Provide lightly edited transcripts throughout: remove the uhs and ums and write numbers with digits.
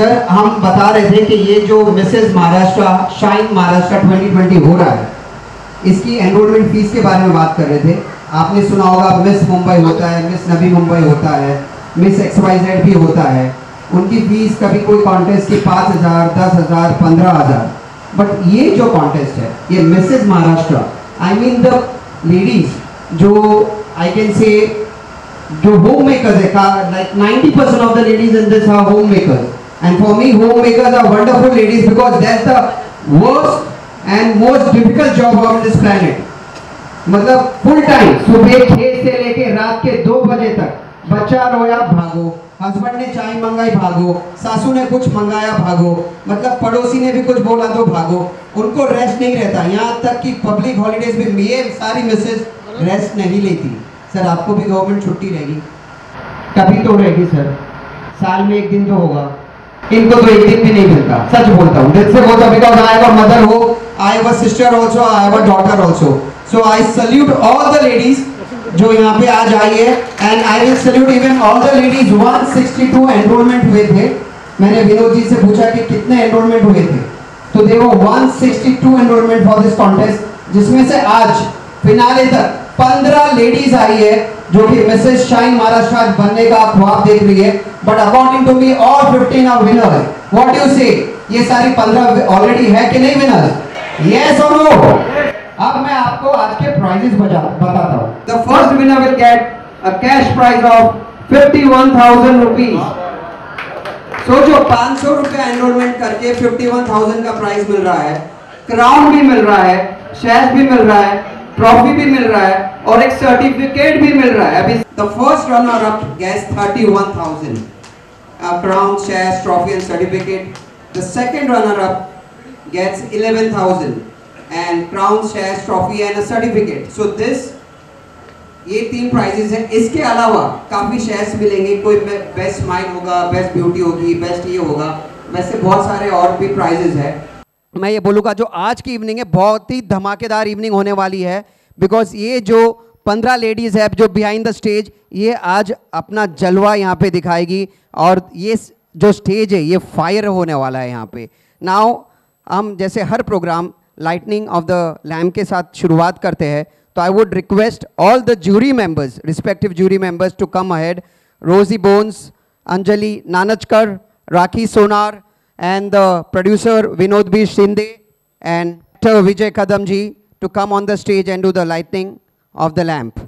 Sir हम बता रहे थे कि ये जो मिसेस महाराष्ट्र शाइन महाराष्ट्र 2020 हो रहा है, इसकी एनरोलमेंट फीस के बारे में बात कर रहे थे। आपने सुना होगा मिस मुंबई होता है, मिस नवी मुंबई होता है, मिस XYZ भी होता है। उनकी फीस कभी कोई कॉन्टेस्ट की 5,000, 10,000, 15,000। बट ये जो कॉन्टेस्ट है ये Mrs Maharashtra, I mean the ladies जो आई कैन से जो होम मेकर्स है, like 90% of the ladies in this are homemakers, and for me homemakers are wonderful ladies because that's the worst and most difficult job on this planet. मतलब full time सुबह 6 से लेके रात के 2 बजे तक, बच्चा रोया भागो, हस्बैंड ने चाय मंगाई भागो, सासू ने कुछ मंगाया भागो, मतलब पड़ोसी ने भी कुछ बोला तो भागो, उनको रेस्ट नहीं रहता। यहाँ तक कि पब्लिक हॉलीडेज में ये सारी मिसेस रेस्ट नहीं लेती। सर आपको भी गवर्नमेंट छुट्टी रहेगी, कभी तो रहेगी सर, साल में 1 दिन तो होगा, इनको तो 1 दिन भी नहीं मिलता। सच बोलता हूँ, दिल से बोलता, because I have a mother हो, I have a sister also, I have a daughter also, so I salute all the ladies जो यहाँ पे आज आई है, and I will salute even all the ladies. 162 enrolment हुए थे। मैंने विनोद जी से पूछा कि कितने एनरोलमेंट हुए थे, तो देखो 162 एनरोलमेंट फॉर दिस कॉन्टेस्ट, जिसमें से आज फिनाले तक 15 लेडीज आई है जो कि मिसेस शाइन महाराष्ट्र बनने का ख्वाब देख रही है। But according to me all 15 are winners. What you say, ये सारी 15 ऑलरेडी है कि नहीं विनर्स? यस और नो? अब मैं आपको आज के प्राइजेस बताता हूँ। The first winner will get a cash prize of 51,000 rupees. सोचो 500 रुपया एनरोलमेंट करके 51,000 का प्राइज मिल रहा है, क्राउन भी मिल रहा है, शैश भी मिल रहा है, ट्रॉफी भी मिल रहा है और एक सर्टिफिकेट भी मिल रहा है। अभी the first runner up gets 31,000 crown, sash, trophy and certificate. The second runner up gets 11,000 and crown, sash, trophy and a certificate. So this, ये 3 प्राइजेस हैं। इसके अलावा काफी शेयर्स मिलेंगे, कोई बेस्ट स्माइल होगा, बेस्ट ब्यूटी होगी, बेस्ट ये होगा, वैसे बहुत सारे और भी प्राइजेस हैं। मैं ये बोलूँगा जो आज की इवनिंग है बहुत ही धमाकेदार इवनिंग होने वाली है, बिकॉज ये जो 15 लेडीज़ है जो बिहाइंड द स्टेज, ये आज अपना जलवा यहाँ पे दिखाएगी और ये जो स्टेज है ये फायर होने वाला है यहाँ पे। नाउ हम जैसे हर programme lightning of the lamp के साथ शुरुआत करते हैं, तो I would request all the jury members, respective jury members to come ahead. Rosie Bones, Anjali Nanachkar, Rakhi Sonar, and the producer Vinod B. Shinde and Dr. Vijay Kadamji to come on the stage and do the lighting of the lamp.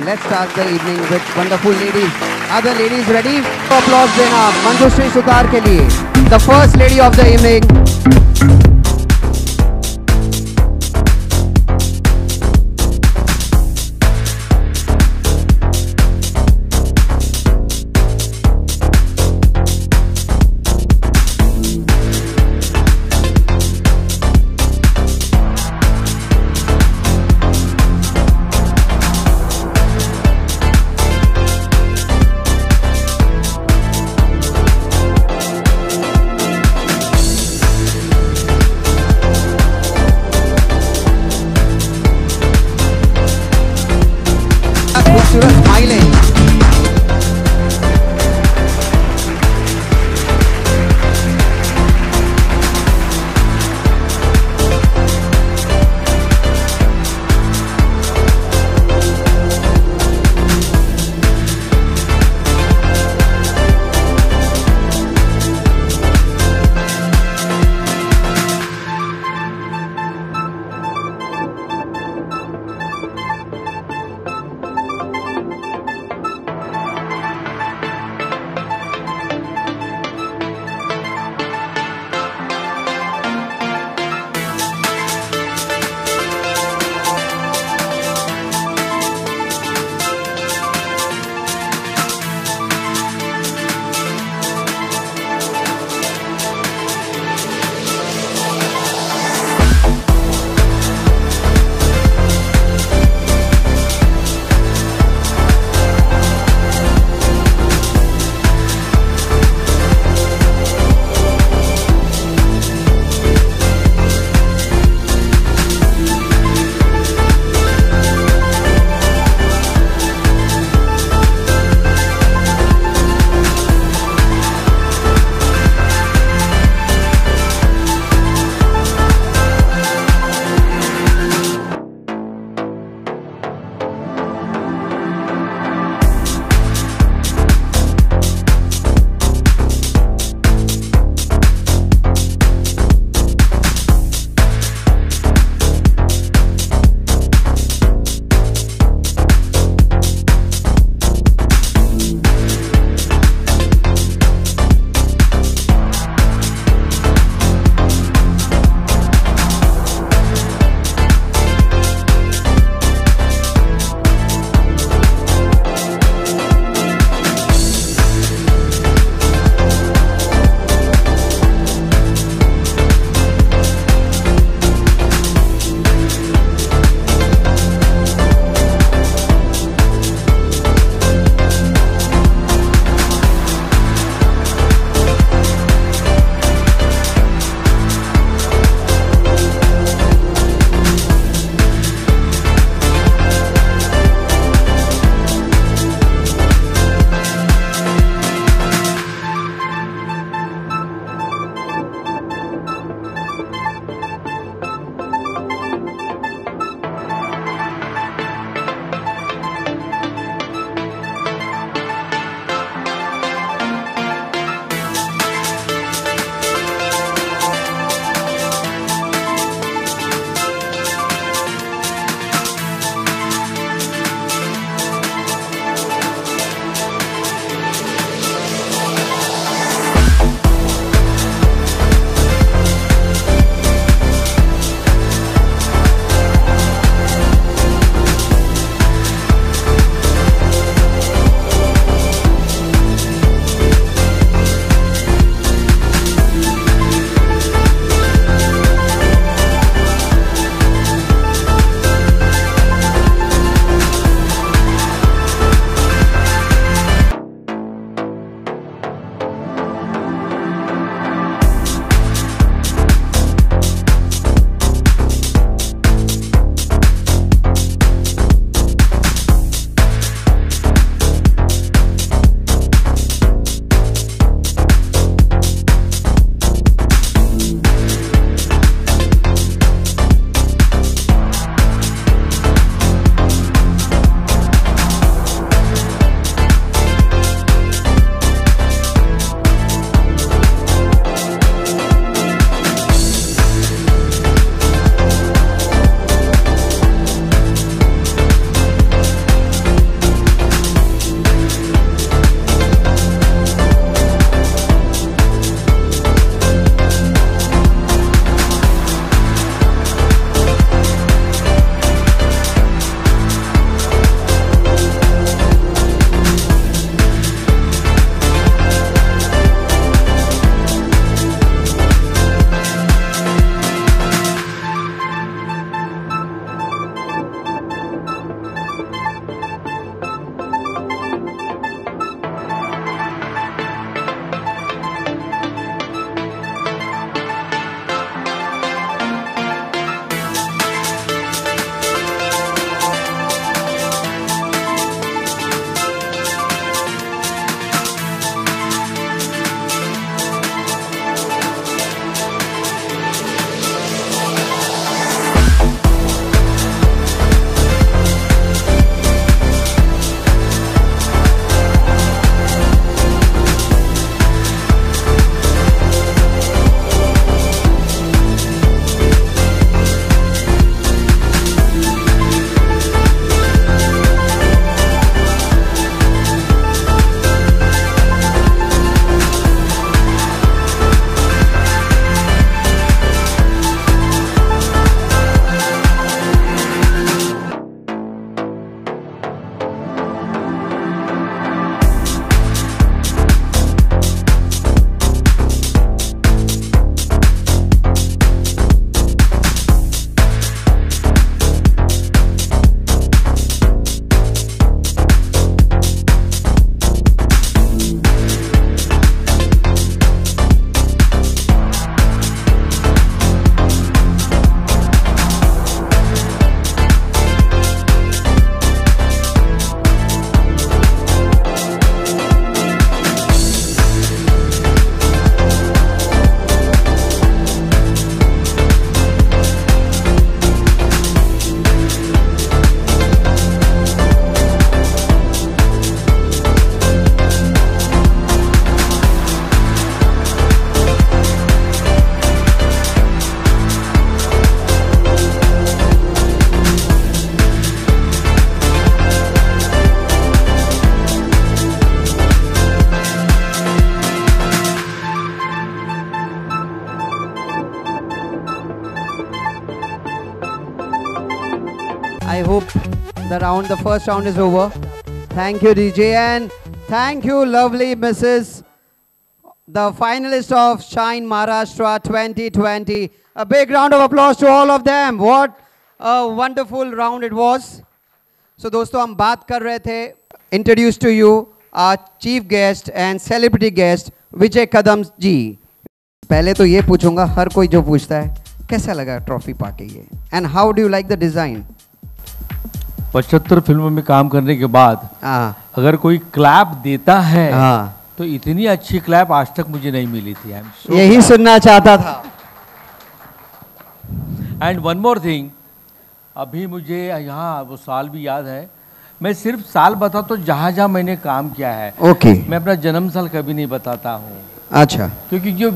Let's start the evening with wonderful ladies. Are the ladies ready? Applause देना मंजुश्री सुतार के लिए, the first lady of the evening. I hope the first round is over. Thank you, DJ, and thank you, lovely Mrs. the finalist of Shine Maharashtra 2020. A big round of applause to all of them. What a wonderful round it was. So दोस्तों हम बात कर रहे थे, introduce to you our chief guest and celebrity guest विजय कदम जी. पहले तो ये पूछूंगा, हर कोई जो पूछता है, कैसा लगा ट्रॉफी पाके ये? And how do you like the design? 75 फिल्मों में काम करने के बाद अगर कोई क्लैप देता है तो इतनी अच्छी क्लैप आज तक मुझे नहीं मिली थी. यही सुनना चाहता था. एंड वन मोर थिंग, अभी मुझे यहाँ वो साल भी याद है. मैं सिर्फ साल बता तो जहाँ जहाँ मैंने काम किया है. मैं अपना जन्म साल कभी नहीं बताता हूँ. अच्छा. क्योंकि जो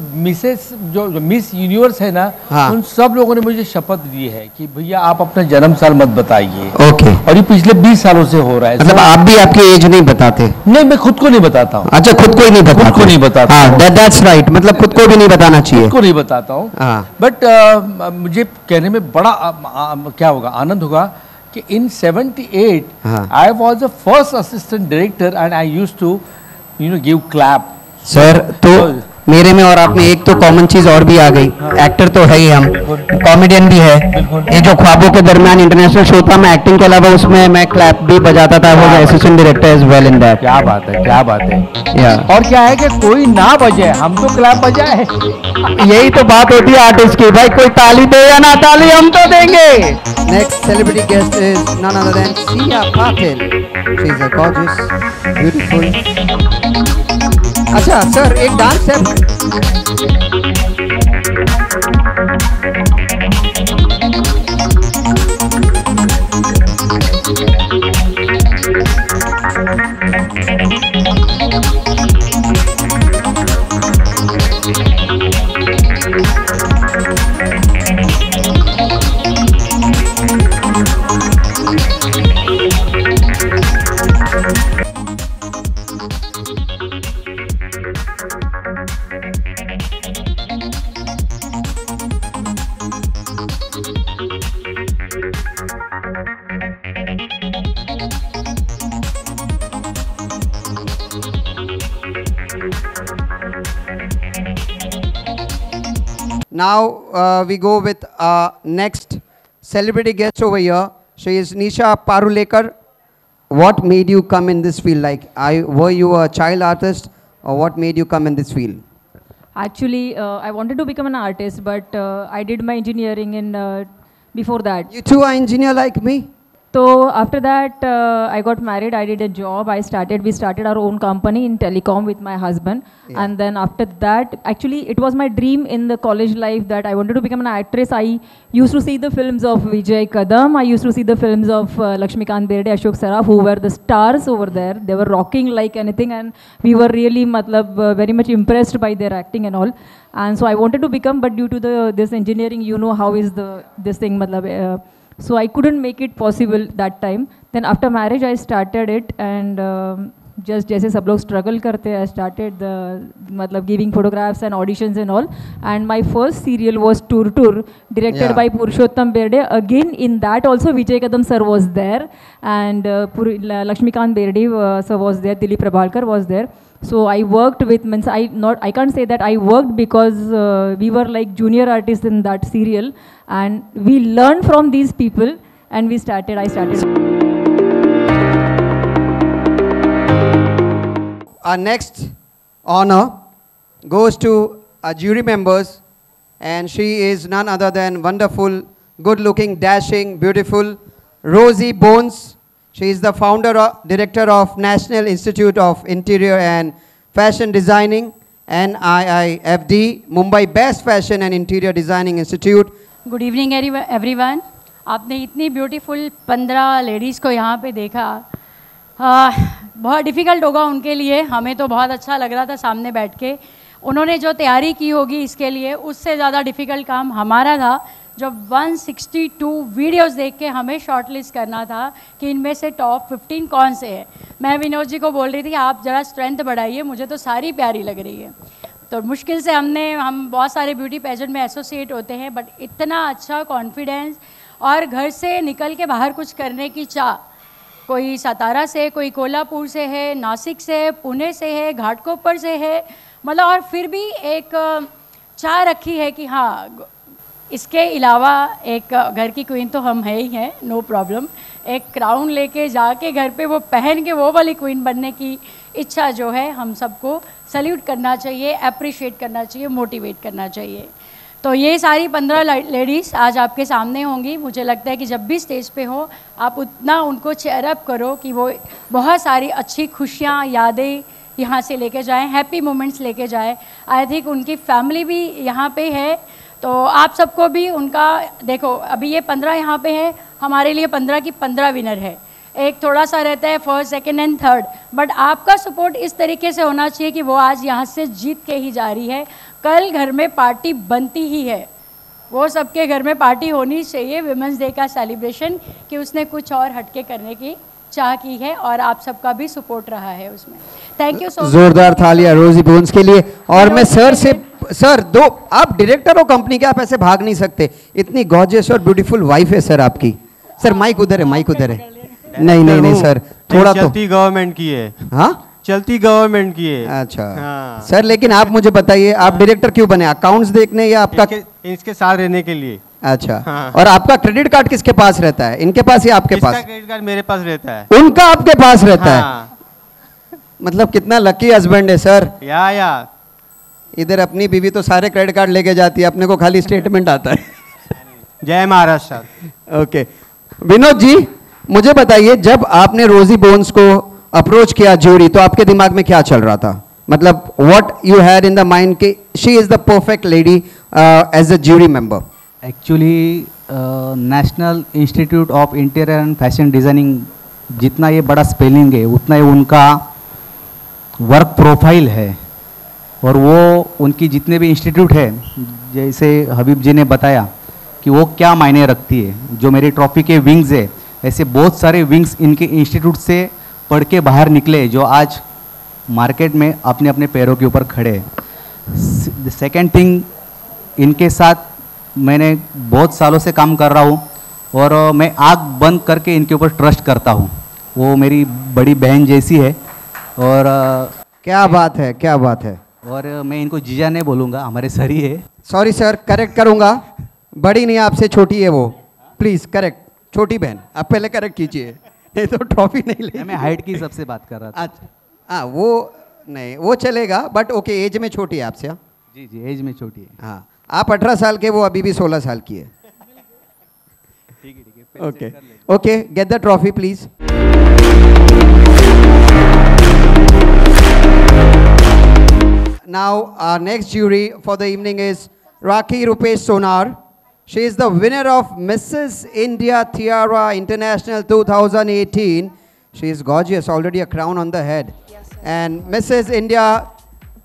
मिस यूनिवर्स है ना, उन सब लोगों ने मुझे शपथ दी है कि भैया आप अपना जन्म साल मत बताइए. और ये पिछले 20 सालों से हो रहा है. मतलब आप भी आपकी एज नहीं बताते? नहीं, मैं खुद को नहीं बताता हूँ. अच्छा, खुद को ही नहीं बताते? खुद को नहीं बताता. That's right. मतलब खुद को भी नहीं बताना चाहिए. खुद को नहीं बताता हूँ. बट मुझे कहने में बड़ा क्या होगा, आनंद होगा कि in 78 I was the first assistant director and I used to give clap. Sir, तो मेरे में और आप में एक तो कॉमन चीज और भी आ गई. एक्टर तो है ही, हम कॉमेडियन भी है. ये जो ख्वाबों के दरमियान इंटरनेशनल शो था, मैं एक्टिंग के अलावा उसमें मैं क्लैप भी बजाता था. वो assistant director as well in that. क्या बात है, क्या बात है. और क्या है कि कोई ना बजाए, हम तो क्लैप बजाए. यही तो बात होती है आर्टिस्ट की. भाई कोई ताली दे या ना ताली, हम तो देंगे. Next celebrity guest is none other than Siya Patil. She is a gorgeous, beautiful. अच्छा सर, एक डांस है. Now we go with next celebrity guest over here. She is Nisha Parulekar. What made you come in this field? Like, were you a child artist, or what made you come in this field? Actually, I wanted to become an artist, but I did my engineering in before that. You too are engineer like me? So after that, I got married. I did a job. We started our own company in telecom with my husband. Yeah. And then after that, actually, it was my dream in the college life that I wanted to become an actress. I used to see the films of Vijay Kadam. I used to see the films of Lakshmikant Berde, Ashok Saraf, who were the stars over there. They were rocking like anything, and we were really, very much impressed by their acting and all. And so I wanted to become, but due to this engineering, you know how is this thing, so I couldn't make it possible that time. Then after marriage, I started it, and just जैसे सब लोग struggle करते हैं, I started giving photographs and auditions and all. And my first serial was Tur Tur, directed by Purushottam Berde. Again, in that also Vijay Kadam sir was there, and Lakshmikant Berde sir was there, Dilip Prabhalkar was there. So I worked with, I can't say that I worked, because we were like junior artists in that serial, and we learned from these people, and I started. Our next honor goes to our jury members, and she is none other than wonderful, good-looking, dashing, beautiful Rosie Bones. She is the founder director of National Institute of Interior and Fashion Designing, NIIFD, Mumbai Best Fashion and Interior Designing Institute. Good evening everyone. आपने इतनी beautiful 15 ladies को यहाँ पे देखा. बहुत difficult होगा उनके लिए. हमें तो बहुत अच्छा लग रहा था सामने बैठ के. उन्होंने जो तैयारी की होगी इसके लिए, उससे ज़्यादा डिफ़िकल्ट काम हमारा था. जब 162 वीडियोस देख के हमें शॉर्टलिस्ट करना था कि इनमें से टॉप 15 कौन से हैं. मैं विनोद जी को बोल रही थी आप ज़रा स्ट्रेंथ बढ़ाइए, मुझे तो सारी प्यारी लग रही है. तो मुश्किल से हम बहुत सारे ब्यूटी पेजेंट में एसोसिएट होते हैं, बट इतना अच्छा कॉन्फिडेंस और घर से निकल के बाहर कुछ करने की चाह, कोई सतारा से, कोई कोल्हापुर से है, नासिक से है, पुणे से है, घाटकोपर से है, मतलब और फिर भी एक चाह रखी है कि हाँ इसके अलावा एक घर की क्वीन तो हम है ही हैं, नो प्रॉब्लम, एक क्राउन लेके जाके घर पे वो पहन के वो वाली क्वीन बनने की इच्छा जो है हम सबको सल्यूट करना चाहिए, अप्रिशिएट करना चाहिए, मोटिवेट करना चाहिए। तो ये सारी 15 लेडीज़ आज आपके सामने होंगी। मुझे लगता है कि जब भी स्टेज पे हो आप उतना उनको चेयर अप करो कि वो बहुत सारी अच्छी खुशियाँ, यादें यहाँ से लेके जाएं, हैप्पी मोमेंट्स लेके जाएं। आई थिंक उनकी फैमिली भी यहाँ पे है, तो आप सबको भी उनका देखो, अभी ये 15 यहाँ पे है, हमारे लिए 15 की 15 विनर है। एक थोड़ा सा रहता है first, second and third, but आपका सपोर्ट इस तरीके से होना चाहिए कि वो आज यहाँ से जीत के ही जा रही है, कल घर में पार्टी बनती ही है। वो सबके घर में पार्टी होनी चाहिए विमेंस डे का सेलिब्रेशन, कि उसने कुछ और हटके करने की चाह की है और आप सबका भी सपोर्ट रहा है उसमें। Thank you so much. जोरदार तालियां रोजी बोन्स के लिए। और मैं सर दो, आप डायरेक्टर हो कंपनी के, आप ऐसे भाग नहीं सकते, इतनी गॉर्जियस और ब्यूटीफुल वाइफ है सर आपकी। सर माइक उधर है, माइक उधर है। नहीं सर, थोड़ा तो चलती गवर्नमेंट की है। हाँ, चलती गवर्नमेंट की है। अच्छा हाँ। सर, लेकिन आप मुझे बताइए, आप डायरेक्टर क्यों बने? अकाउंट्स देखने या आपका इसके साथ रहने के लिए। अच्छा हाँ। और आपका क्रेडिट कार्ड किसके पास रहता है, इनके पास या आपके पास? क्रेडिट कार्ड मेरे पास रहता है। उनका आपके पास रहता है? हाँ। मतलब कितना लकी हस्बैंड है सर। या इधर अपनी बीवी तो सारे क्रेडिट कार्ड लेके जाती है, अपने को खाली स्टेटमेंट आता है। जय महाराष्ट्र। ओके विनोद जी, मुझे बताइए, जब आपने रोजी बोन्स को अप्रोच किया ज्यूरी, तो आपके दिमाग में क्या चल रहा था? मतलब what you had in the mind कि she is the perfect lady as a jury member? Actually National Institute of Interior and Fashion Designing, जितना ये बड़ा स्पेलिंग है उतना ही उनका वर्क प्रोफाइल है, और वो उनकी जितने भी इंस्टीट्यूट है, जैसे हबीब जी ने बताया कि वो क्या मायने रखती है। जो मेरी ट्रॉफी के विंग्स है, ऐसे बहुत सारे विंग्स इनके इंस्टीट्यूट से पढ़ के बाहर निकले, जो आज मार्केट में अपने अपने पैरों के ऊपर खड़े। सेकेंड थिंग, इनके साथ मैंने बहुत सालों से काम कर रहा हूँ, और मैं आँख बंद करके इनके ऊपर ट्रस्ट करता हूँ। वो मेरी बड़ी बहन जैसी है, और क्या बात है, क्या बात है। और मैं इनको जीजा नहीं बोलूँगा, हमारे सर ही है। सॉरी सर, करेक्ट करूंगा, बड़ी नहीं आपसे छोटी है वो, प्लीज करेक्ट, छोटी बहन आप पहले करेक्ट कीजिए, नहीं तो ट्रॉफी नहीं ले। मैं हाइट की सबसे बात कर रहा था। अच्छा हाँ, वो नहीं, वो चलेगा, बट ओके, एज में छोटी है आपसे। हाँ जी, एज में छोटी है। हाँ, आप 18 साल के, वो अभी भी 16 साल की है। ठीक है। Okay okay, get the trophy please. Now our next jury for the evening is Rakhi Rupesh Sonar. She is the winner of Mrs. India Tiara International 2018. She is gorgeous, already a crown on the head. Yes, and Mrs. India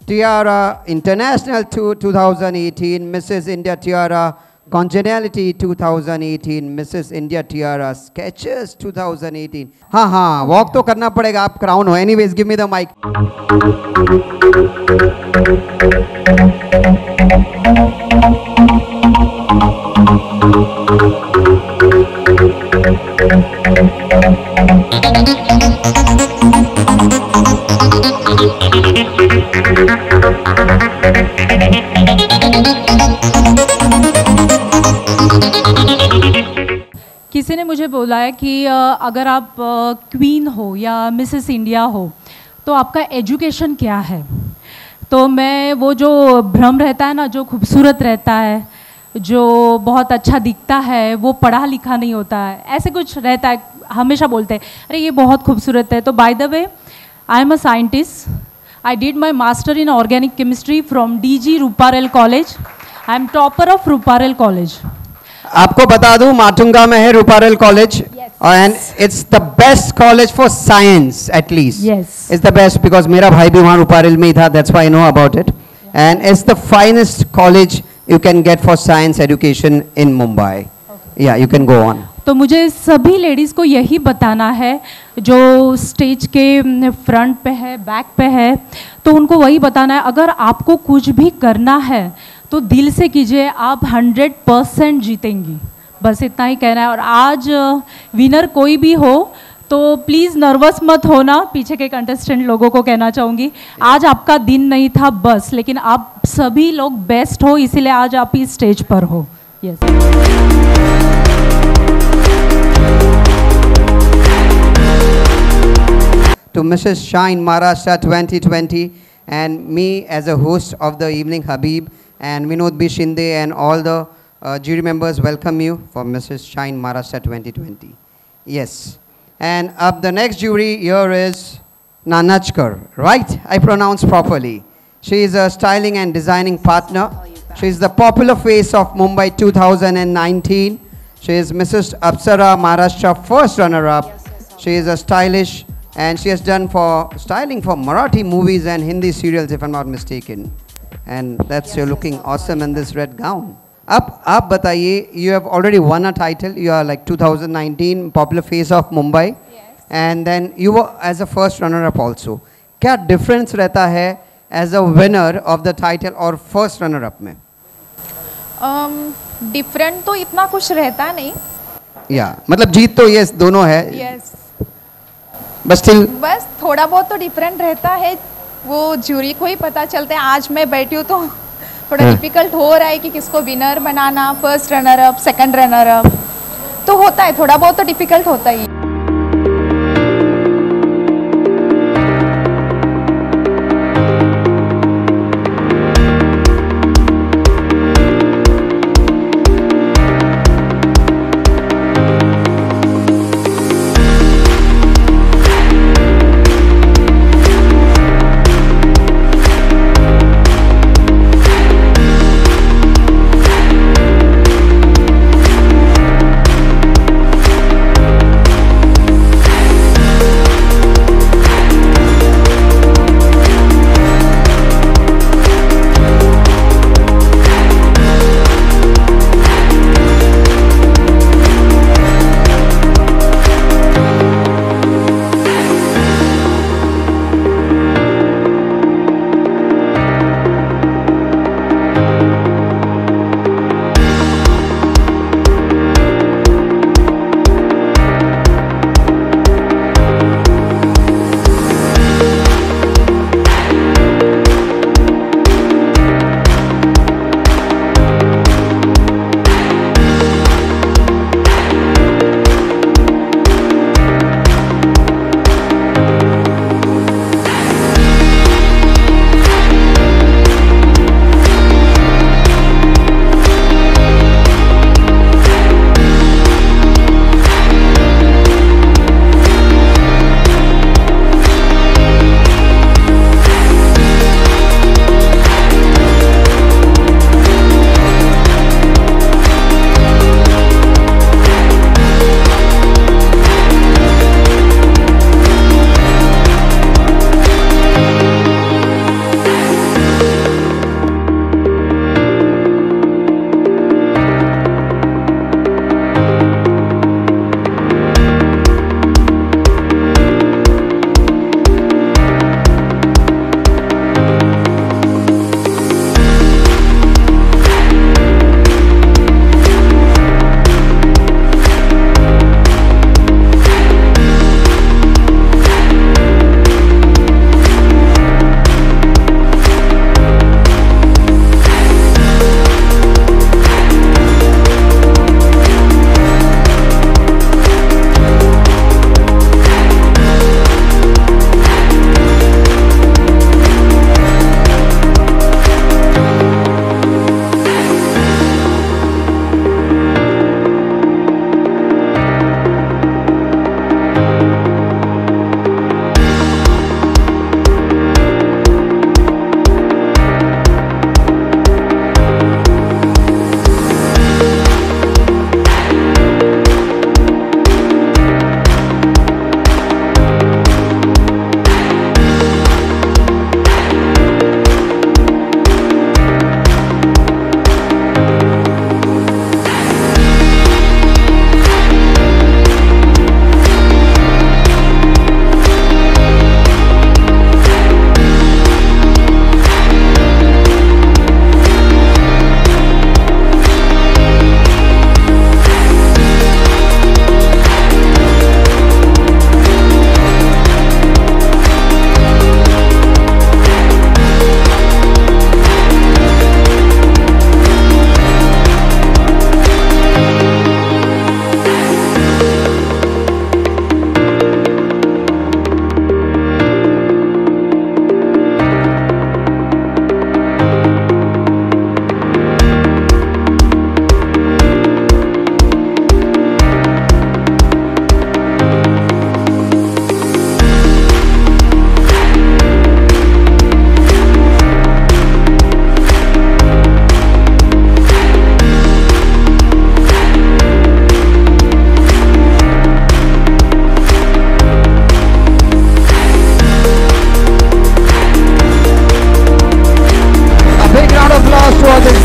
Tiara International 2018, Mrs. India Tiara Congeniality 2018, Mrs. India Tiara Sketches 2018. हाँ, walk तो करना पड़ेगा, आप crown हो. Anyways, give me the mic. किसी ने मुझे बोला है कि अगर आप क्वीन हो या मिसेस इंडिया हो तो आपका एजुकेशन क्या है। तो मैं वो जो भ्रम रहता है ना, जो खूबसूरत रहता है, जो बहुत अच्छा दिखता है, वो पढ़ा लिखा नहीं होता है, ऐसे कुछ रहता है। हमेशा बोलते हैं अरे ये बहुत खूबसूरत है। तो by the way, I am a scientist. I did my master in organic chemistry from DG Ruparel college. I am topper of Ruparel college. आपको बता दूं, माटुंगा में है Ruparel college, and it's the best college for science, at least it's the best, because मेरा भाई भी वहाँ रूपारेल में ही था, that's why I know about it, and it's the finest college you can get for science education in Mumbai. Yeah, you can go on. तो मुझे सभी ladies को यही बताना है जो स्टेज के फ्रंट पे है, बैक पे है, तो उनको वही बताना है, अगर आपको कुछ भी करना है तो दिल से कीजिए, आप 100% जीतेंगी। बस इतना ही कहना है। और आज विनर कोई भी हो तो प्लीज़ नर्वस मत होना। पीछे के कंटेस्टेंट लोगों को कहना चाहूँगी, आज आपका दिन नहीं था बस, लेकिन आप सभी लोग बेस्ट हो, इसीलिए आज आप इस स्टेज पर हो। Yes To Mrs. Shine Maharashtra 2020 and me as a host of the evening, Habib and Vinod B. Shinde and all the jury members welcome you for Mrs. Shine Maharashtra 2020. Yes. And up the next jury here is Nanachkar, right? I pronounce properly. She is a styling and designing partner. She is the popular face of Mumbai 2019. She is Mrs. Apsara Maharashtra first runner-up. She is a stylish and she has done for styling for Marathi movies and Hindi serials, if I'm not mistaken. And that's you're looking awesome in this red gown. आप बताइए, you have already won a title. You are like 2019 popular face of Mumbai. Yes. And then you were as a first runner-up also. क्या difference रहता है as a winner of the title और first runner-up में? Different तो इतना कुछ रहता नहीं। या मतलब जीत तो ये दोनों है। यस बस स्टिल बस थोड़ा बहुत तो डिफरेंट रहता है, वो ज्यूरी को ही पता चलता है। आज मैं बैठी हूँ तो थोड़ा डिफिकल्ट हो रहा है कि किसको विनर बनाना, first runner up, second runner up, तो होता है थोड़ा बहुत तो डिफिकल्ट होता ही।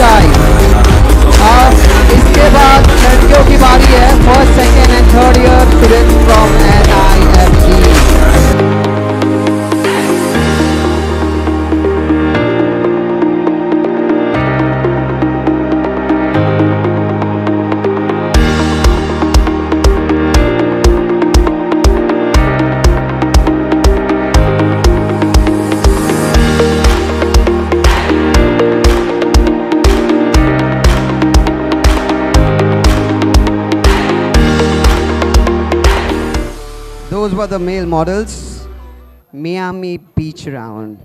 टाइम। अब इसके बाद लड़कियों की बारी है, first second and third year student from NIFT। Those were the male models. Miami Beach Round.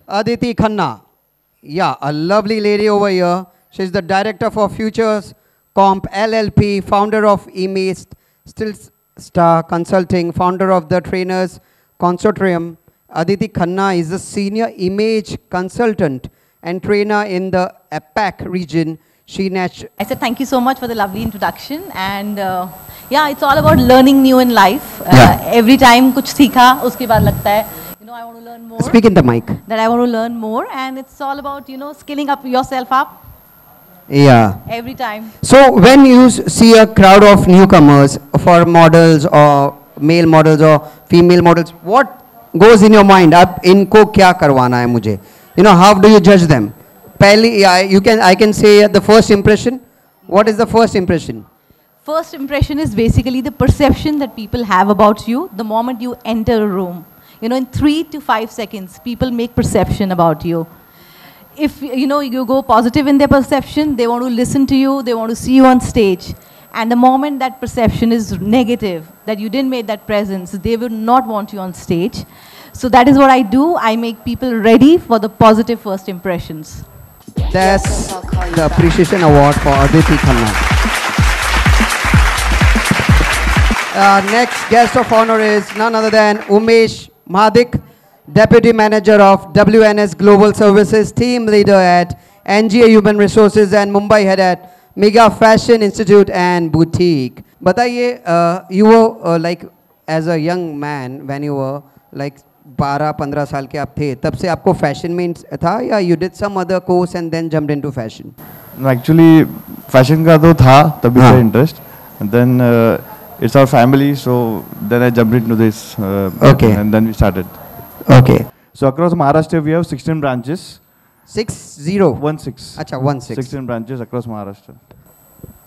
Aditi Khanna. Yeah, a lovely lady over here. She's the director for Futures Comp LLP, founder of Image Still Star Consulting, founder of the Trainers Consortium. Aditi Khanna is a senior image consultant and trainer in the APAC region. I said thank you so much for the lovely introduction, and yeah, it's all about learning new in life. Every time कुछ सीखा उसके बाद लगता है I want to learn more. Speak in the mic. That I want to learn more, and it's all about skilling up yourself up. Yeah. Every time. So when you see a crowd of newcomers for models or male models or female models, what goes in your mind? अब इनको क्या करवाना है मुझे? How do you judge them? I can say the first impression. What is the first impression? First impression is basically the perception that people have about you the moment you enter a room. In 3 to 5 seconds, people make perception about you. If you go positive in their perception, they want to listen to you, they want to see you on stage. And the moment that perception is negative, that you didn't make that presence, they will not want you on stage. So that is what I do. I make people ready for the positive first impressions. That's the appreciation award for Aditi Khanna. Next guest of honor is none other than Umesh Mahadik, Deputy Manager of WNS Global Services, Team Leader at NGA Human Resources and Mumbai Head at Mega Fashion Institute and Boutique. Bataiye, you were like as a young man when you were like 12-15 साल के आप थे, तब से आपको fashion में था या you did some other course and then jumped into fashion? No, actually fashion का तो था तभी से interest, and then it's our family, so then I jumped into this. Okay. And then we started. Okay. So across Maharashtra we have 16 branches. 16. Acha, 16. 16 branches across Maharashtra.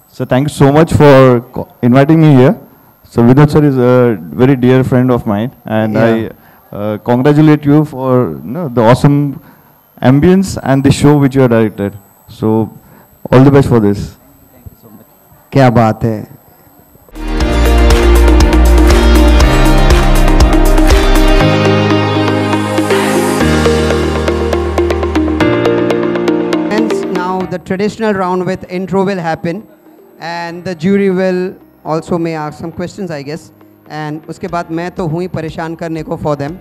So thank you so much for inviting me here. So Vinod sir is a very dear friend of mine, and I congratulate you for the awesome ambience and the show which you have directed. So all the best for this. Thank you so much. क्या बात है. The traditional round with intro will happen, and the jury will also may ask some questions, I guess. And उसके बाद मैं तो हुई परेशान करने को for them.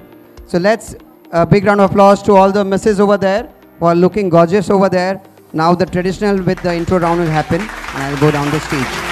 So let's a big round of applause to all the misses over there who are looking gorgeous over there. Now the traditional with the intro round will happen, and I'll go down the stage.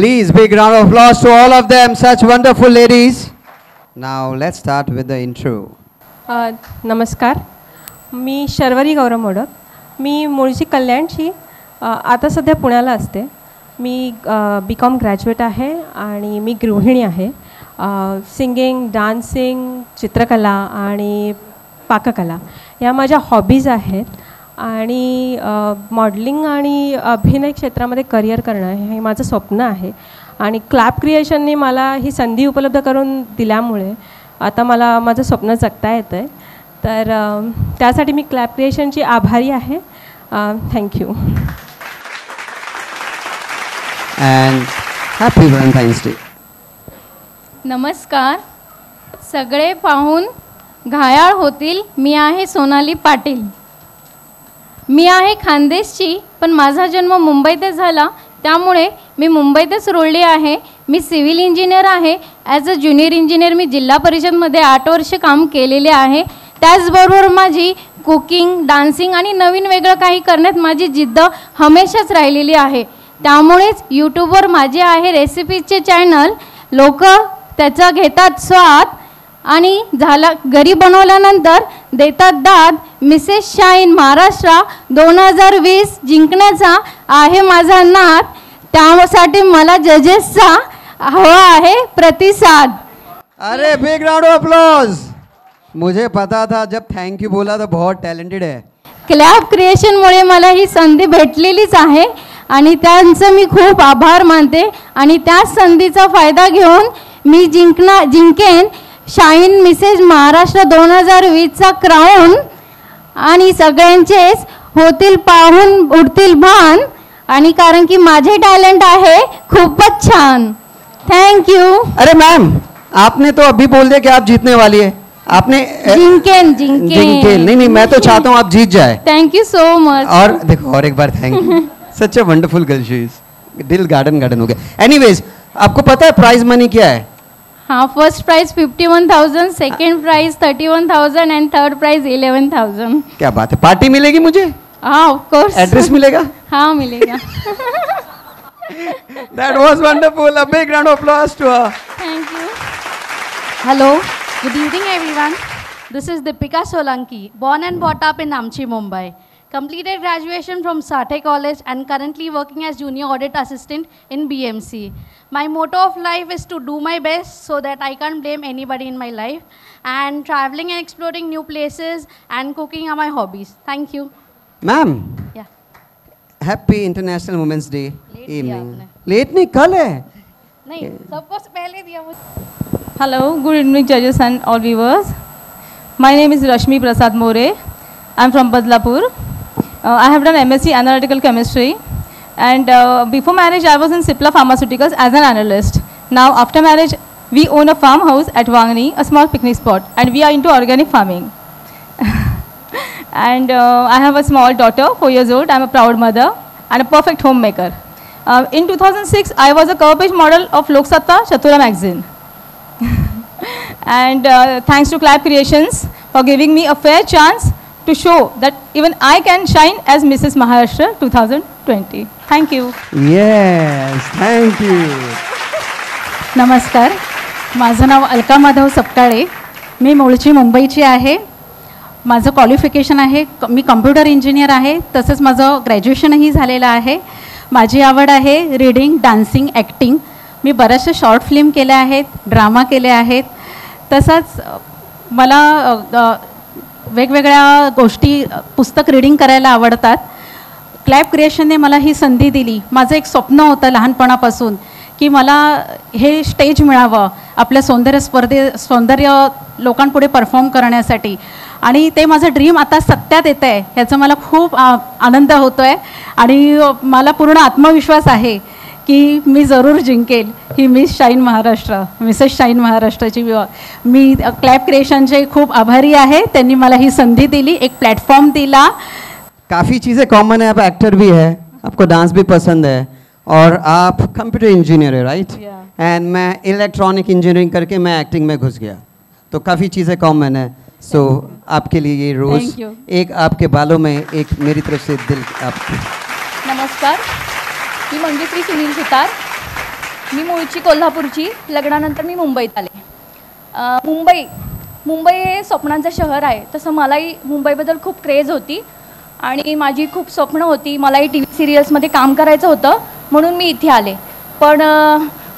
Please, big round of applause to all of them, such wonderful ladies. Now let's start with the intro. नमस्कार, मी शर्वरी गौरव मोडक. मी मूळची कल्याणची, आता सध्या पुण्याला असते. मी BCom graduate आहे आणि मी गृहिणी आहे. सिंगिंग, डान्सिंग, चित्रकला आणि पाककला या माझ्या हॉबीज आहेत. आणि मॉडलिंग आणि अभिनय क्षेत्रामध्ये करिअर करणं हे माझं स्वप्न आहे. आणि क्लॅप क्रिएशनने मला ही संधी उपलब्ध करून दिल्यामुळे आता मला माझं स्वप्न जगता येतं आहे. तर त्यासाठी मी क्लॅप क्रिएशनची आभारी आहे. Thank you. And happy Valentine's Day. नमस्कार, सगळे पाहून घायाळ होतील. मी आहे सोनाली पाटील. मी आहे खानदेशची, पण माझा जन्म मुंबईतच झाला, त्यामुळे मी मुंबईतच रुळली आहे. मी सिव्हिल इंजिनियर आहे. ॲज अ ज्युनियर इंजिनियर मी जिल्हा परिषदमध्ये 8 वर्ष काम केलेले आहे. त्याचबरोबर माझी कुकिंग, डान्सिंग आणि नवीन वेगळं काही करण्यात माझी जिद्द हमेशाच राहिलेली आहे. त्यामुळेच यूट्यूबवर माझे आहे रेसिपीजचे चॅनल. लोक त्याचा घेतात स्वाद आणि घरी बनवल्यानंतर देतात दाद. मिसेस शाईन महाराष्ट्र 2020 जिंकण्याचा आहे माझा नाद. त्यासाठी मला जजेसचा हवा आहे प्रतिसाद. अरे बिग राउंड ऑफ अप्लॉज. मुझे पता था जब थैंक यू बोला तो बहुत टैलेंटेड है. क्लॅप क्रिएशनमुळे मला ही संधी भेटलेलीच आहे आणि त्यांचं मी खूप आभार मानते. आणि त्याच संधीचा फायदा घेऊन मी जिंकेन शाईन मिसेस महाराष्ट्र 2020चा क्राऊन. आणि सगळ्यांचेच होतील पाहून उडतील भान. आणि कारण की माझे टॅलेंट आहे खूपच छान. Thank you. अरे मैम, आपने तो अभी बोल दिया कि आप जीतने वाली है. आपने जिंकेन. नहीं, मैं तो चाहता हूँ आप जीत जाए. Thank you so much. और देखो, और एक बार thank you. Such a wonderful girl she is. दिल गार्डन हो गया. एनीवेज, आपको पता है प्राइज मनी क्या है? हाँ, first prize 51,000, second prize 31,000 and third prize 11,000. क्या बात है. पार्टी मिलेगी मुझे? हाँ, ऑफ कोर्स. एड्रेस मिलेगा? हाँ, मिलेगा. That was wonderful. A big round of applause to her. Thank you. Hello, good evening everyone. This is Deepika Solanki, born and brought up in Amchi, Mumbai. Completed graduation from Sathe College and currently working as junior audit assistant in BMC. My motto of life is to do my best so that I can't blame anybody in my life. And traveling and exploring new places and cooking are my hobbies. Thank you. Ma'am. Yeah. Happy International Women's Day evening. Late नहीं, कल है. नहीं, सबको पहले दिया वो. Hello, good evening judges and all viewers. My name is Rashmi Prasad More. I'm from Badlapur. I have done MSc Analytical Chemistry, and before marriage I was in Cipla Pharmaceuticals as an analyst. Now after marriage we own a farmhouse at Wangni, a small picnic spot, and we are into organic farming. And I have a small daughter, 4 years old. I'm a proud mother and a perfect homemaker. In 2006 I was a cover page model of Lok Satta Chatura magazine. And thanks to Clap Creations for giving me a fair chance to show that even I can shine as Mrs. Maharashtra 2020. Thank you. Yes, thank you. नमस्कार, माझं नाव अलका माधव सपकाळे. मी मूळची मुंबईची आहे. माझं qualification आहे, मी computer engineer आहे. तसंच माझं ग्रॅज्युएशनही झालेलं आहे. माझी आवड आहे रीडिंग, डान्सिंग, ॲक्टिंग. मी बऱ्याचशा शॉर्ट फिल्म केल्या आहेत, ड्रामा केले आहेत. तसंच मला वेगवेगळ्या गोष्टी, पुस्तक रीडिंग करायला आवडतात. क्लॅप क्रिएशनने मला ही संधी दिली. माझं एक स्वप्न होतं लहानपणापासून की मला हे स्टेज मिळावं आपल्या सौंदर्य लोकांपुढे परफॉर्म करण्यासाठी. आणि ते माझं ड्रीम आता सत्यात येतं आहे, ह्याचा मला खूप आनंद होतो आहे. आणि मला पूर्ण आत्मविश्वास आहे की मी जरूर जिंकेल ही Miss Shine Maharashtra, Mrs Shine महाराष्ट्राची. मी क्लॅप क्रिएशनचे खूप आभारी आहे. त्यांनी मला ही संधी दिली, एक प्लॅटफॉर्म दिला. काफ़ी चीज़ें कॉमन है. आप एक्टर भी है, आपको डांस भी पसंद है, और आप कंप्यूटर इंजीनियर है, राइट? एंड मैं इलेक्ट्रॉनिक इंजीनियरिंग करके मैं एक्टिंग में घुस गया, तो काफ़ी चीज़ें कॉमन है. सो आपके लिए ये रोज़ एक आपके बालों में, एक मेरी तरफ से दिल आपके. नमस्कार, मी मंगेश्री सुनील सुतार. मी मूळची कोल्हापूरची, लग्नानंतर मी मुंबईत आले. मुंबई हे स्वप्नांचं शहर आहे, तसं मलाही मुंबईबद्दल खूप क्रेज होती आणि माझी खूप स्वप्न होती. मलाही टी व्ही सिरियल्समध्ये काम करायचं होतं, म्हणून मी इथे आले. पण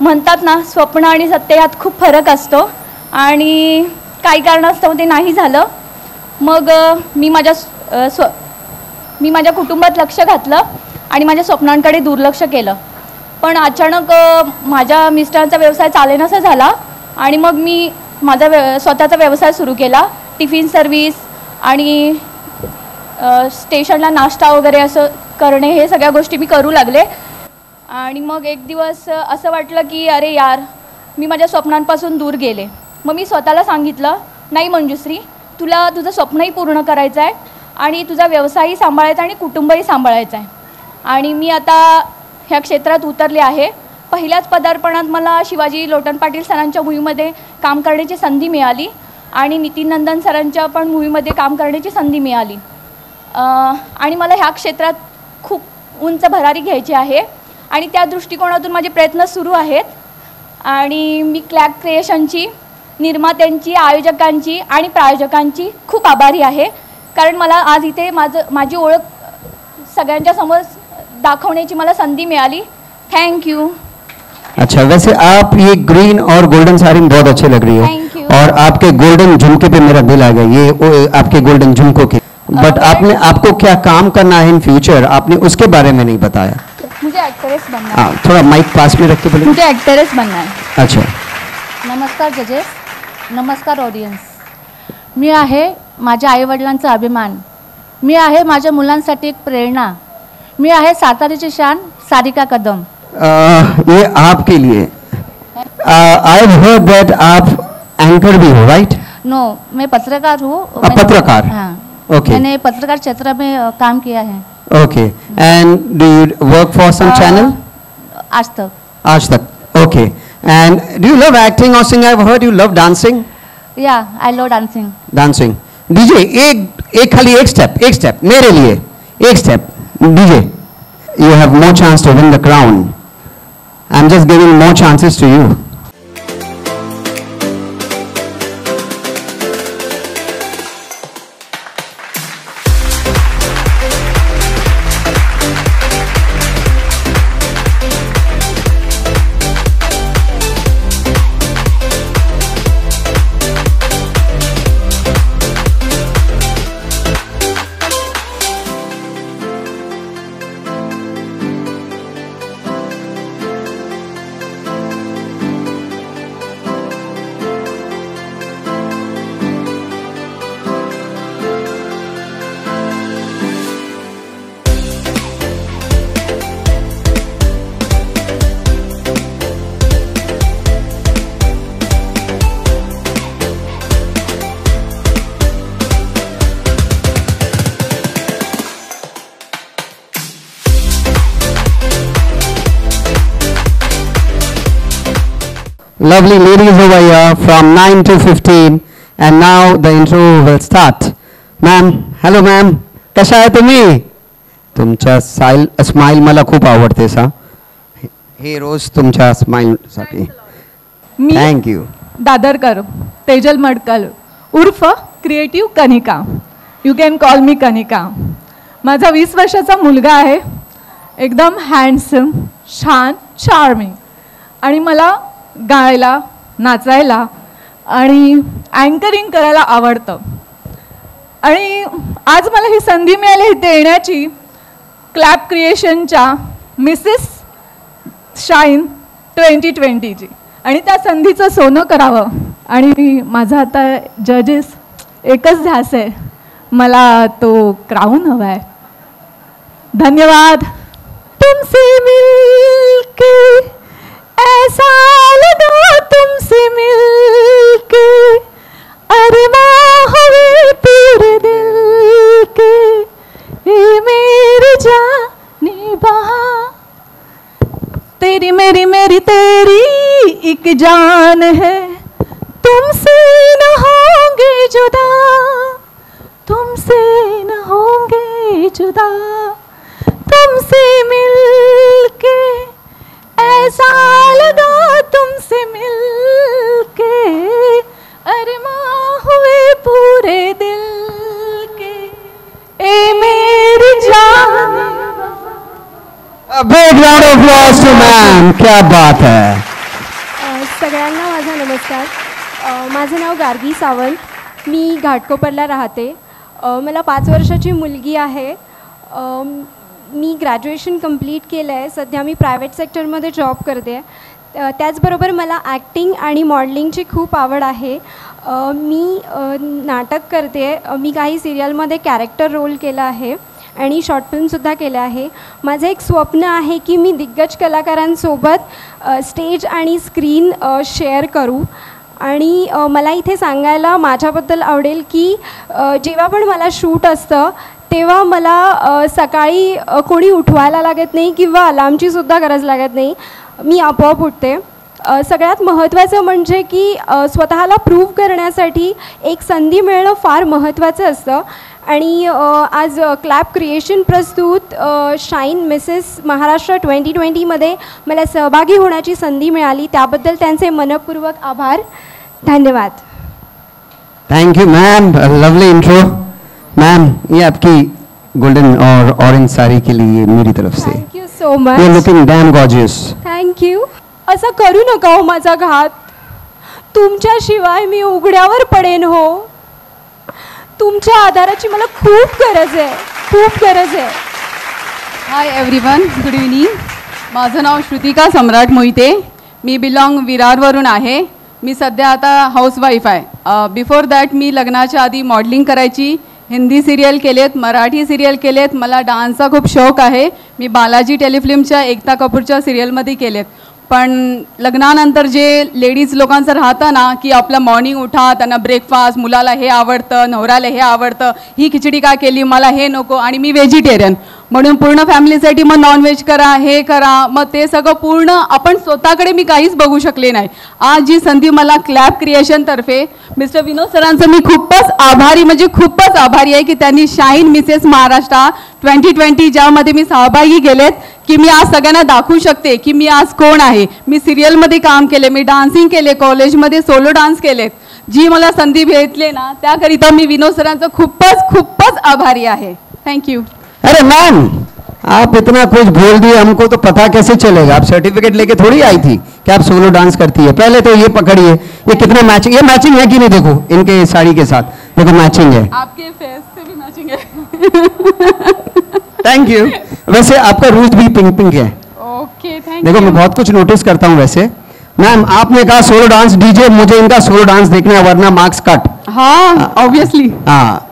म्हणतात ना, स्वप्न आणि सत्य यात खूप फरक असतो आणि काही कारणास्तव ते नाही झालं. मग मी माझ्या कुटुंबात लक्ष घातलं आणि माझ्या स्वप्नांकडे दुर्लक्ष केलं. पण अचानक माझ्या मिस्टरांचा व्यवसाय चालेनासा झाला आणि मग मी माझा स्वतःचा व्यवसाय सुरू केला. टिफिन सर्व्हिस आणि स्टेशनला नाश्ता वगैरे असं करणे, हे सगळ्या गोष्टी मी करू लागले. आणि मग एक दिवस असं वाटलं की अरे यार, मी माझ्या स्वप्नांपासून दूर गेले. मग मी स्वतःला सांगितलं, नाही मंजुश्री, तुला तुझं स्वप्नही पूर्ण करायचं आहे आणि तुझा व्यवसायही सांभाळायचा आणि कुटुंबही सांभाळायचं आहे. आणि मी आता ह्या क्षेत्रात उतरले आहे. पहिल्याच पदार्पणात मला शिवाजी लोटन पाटील सरांच्या मूव्हीमध्ये काम करण्याची संधी मिळाली आणि नितीन नंदन सरांच्या पण मूव्हीमध्ये काम करण्याची संधी मिळाली. आणि मला ह्या क्षेत्रात खूप उंच भरारी घ्यायची आहे आणि त्या दृष्टिकोनातून माझे प्रयत्न सुरू आहेत. आणि मी क्लॅप क्रिएशनची, निर्मात्यांची, आयोजकांची आणि प्रायोजकांची खूप आभारी आहे, कारण मला आज इथे माझी ओळख सगळ्यांच्या समोर दाखवण्याची मला संधी मिळाली. Thank you. अच्छा, वैसे आप ये ग्रीन और गोल्डन साड़ी में बहुत अच्छे लग रही है और आपके गोल्डन झुमके पे मेरा दिल आ गया, ये आपके गोल्डन झुमकों के. बट आपको क्या काम करना है इन फ्यूचर, आपने उसके बारे में नहीं बताया. मुझे एक्ट्रेस बनना है. थोड़ा माइक पास में रख के बोलिए. मुझे एक्ट्रेस बनना है. अच्छा. नमस्कार जजेस, नमस्कार ऑडियन्स. मी आहे माझ्या आईवडिलांचा अभिमान, मी आहे माझ्या मुलांसाठी एक प्रेरणा, मी आहे सातारीची शान सारिका कदम. ये आपके लिए. आई हैव हर्ड दैट आप एंकर भी हो, राइट? नो, मैं पत्रकार हूँ. पत्रकार. हाँ, ओके. मैंने पत्रकार क्षेत्र में काम किया है. Okay. And do you work for some channel? Aaj Tak. Aaj Tak. Okay. And do you love acting और singing? I have heard you love dancing. Yeah, I love dancing. Dancing. DJ एक खाली एक स्टेप मेरे लिए, एक step. DJ, you have more chance to win the crown. I'm just giving more chances to you. Lovely ladies over here from 9 to 15 and now the intro will start. Ma'am, hello ma'am, कशा आहे तुम्ही? तुमच्या smile मला खूप आवडते सा. हे रोज तुमच्या smile साठी. Thank you. दादरकर तेजल मडकल उर्फ creative Kanika, you can call me Kanika. माझा 20 वर्षाचा मुलगा आहे, एकदम हँडसम, छान, चार्मिंग. आणि मला गायला, नाचायला आणि अँकरिंग करायला आवडतं. आणि आज मला ही संधी मिळाली इथे येण्याची क्लॅप क्रिएशनच्या मिसेस शाईन 2020ची. आणि त्या संधीचं सोनं करावं. आणि माझा आता जजेस एकच ध्यास आहे, मला तो क्राऊन हवा आहे. धन्यवाद. तुमसे मिलके ऐसा लगा, तुमसे मिलके अरमां हुए पूरे दिल के, ये मेरी जानी बहां. तेरी मेरी मेरी तेरी एक जान है, तुमसे न होंगे जुदा, तुमसे न होंगे जुदा. तुमसे मिलके कैसा लगा तुमसे मिलके, अरमां हुए पूरे दिल के, ए मेरी जान। A big round of applause to ma'am. क्या बात है. सगळ्यांना माझा नमस्कार. माझं नाव गार्गी सावंत. मी घाटकोपरला राहते. मला 5 वर्षाची मुलगी आहे. मी ग्रॅज्युएशन कंप्लीट केलं आहे. सध्या मी प्रायव्हेट सेक्टरमध्ये जॉब करते. त्याचबरोबर मला ॲक्टिंग आणि मॉडेलिंगची खूप आवड आहे. मी नाटक करते. मी काही सिरियलमध्ये कॅरेक्टर रोल केला आहे आणि शॉर्ट फिल्मसुद्धा केलं आहे. माझं एक स्वप्न आहे की मी दिग्गज कलाकारांसोबत स्टेज आणि स्क्रीन शेअर करू. आणि मला इथे सांगायला माझ्याबद्दल आवडेल की जेव्हा पण मला शूट असतं तेव्हा मला सकाळी कोणी उठवायला लागत नाही किंवा अलार्मचीसुद्धा गरज लागत नाही. मी आपोआप उठते. सगळ्यात महत्त्वाचं म्हणजे की स्वतःला प्रूव्ह करण्यासाठी एक संधी मिळणं फार महत्त्वाचं असतं. आणि आज क्लॅप क्रिएशन प्रस्तुत शाईन मिसेस महाराष्ट्र 2020मध्ये मला सहभागी होण्याची संधी मिळाली. त्याबद्दल त्यांचे मनपूर्वक आभार. धन्यवाद. Thank you ma'am. Lovely intro. Ma'am ये आपकी गोल्डन और ऑरेंज साड़ी के लिए मेरी तरफ से. Thank you so much. You looking dam gorgeous. Thank you. असं करू नका हो माझा घात. तुमच्याशिवाय मी उघड्यावर पडेन हो. तुमच्या आधाराची मला खूप गरज आहे. खूप गरज आहे. Hi everyone. Good evening. माझं नाव श्रुतिका सम्राट मोहिते. मी बिलॉंग विरारवरून आहे. मी सध्या आता हाऊसवाईफ आहे. बिफोर दॅट मी लग्नाच्या आधी मॉडेलिंग करायची. हिंदी सिरियल केलेत, मराठी सिरियल केलेत. मला डान्सचा खूप शौक आहे. मी बालाजी टेलिफिल्मच्या एकता कपूरच्या सिरियलमध्ये केलेत. पण लग्नानंतर जे लेडीज लोकांचं राहतं ना की आपलं मॉर्निंग उठा, त्यांना ब्रेकफास्ट, मुलाला हे आवडतं, नवऱ्याला हे आवडतं, ही खिचडी का केली, मला हे नको, आणि मी व्हेजिटेरियन म्हणून पूर्ण फॅमिलीसाठी मग नॉनव्हेज करा, हे करा, मग ते सगळं पूर्ण आपण स्वतःकडे मी काहीच बघू शकले नाही. आज जी संधी मला क्लॅप क्रिएशनतर्फे मिस्टर विनोद सरांचं मी खूपच आभारी, म्हणजे खूपच आभारी आहे की त्यांनी शाईन मिसेस महाराष्ट्र 2020 ज्यामध्ये मी सहभागी गेलेत की मी आज सगळ्यांना दाखवू शकते की मी आज कोण आहे. मी सिरियलमध्ये काम केले, मी डान्सिंग केले, कॉलेजमध्ये सोलो डान्स केलेत. जी मला संधी भेटले ना त्याकरिता मी विनोद सरांचं खूपच खूपच आभारी आहे. थँक्यू. अरे मैम आप इतना कुछ बोल दिए, हमको तो पता कैसे चलेगा. आप सर्टिफिकेट लेके थोड़ी आई थी कि आप सोलो डांस करती है. पहले तो ये पकड़िए, ये कितना मैचिंग, ये मैचिंग है कि नहीं. देखो इनके साड़ी के साथ देखो मैचिंग है. आपके फेस से भी मैचिंग है. Thank you. वैसे आपका रूज भी पिंक पिंक है. ओके थैंक देखो यू. मैं बहुत कुछ नोटिस करता हूँ. वैसे मैम आपने कहा सोलो डांस डीजे, मुझे इनका सोलो डांस देखना है वरना मार्क्स कट. हाँ ऑब्वियसली. हाँ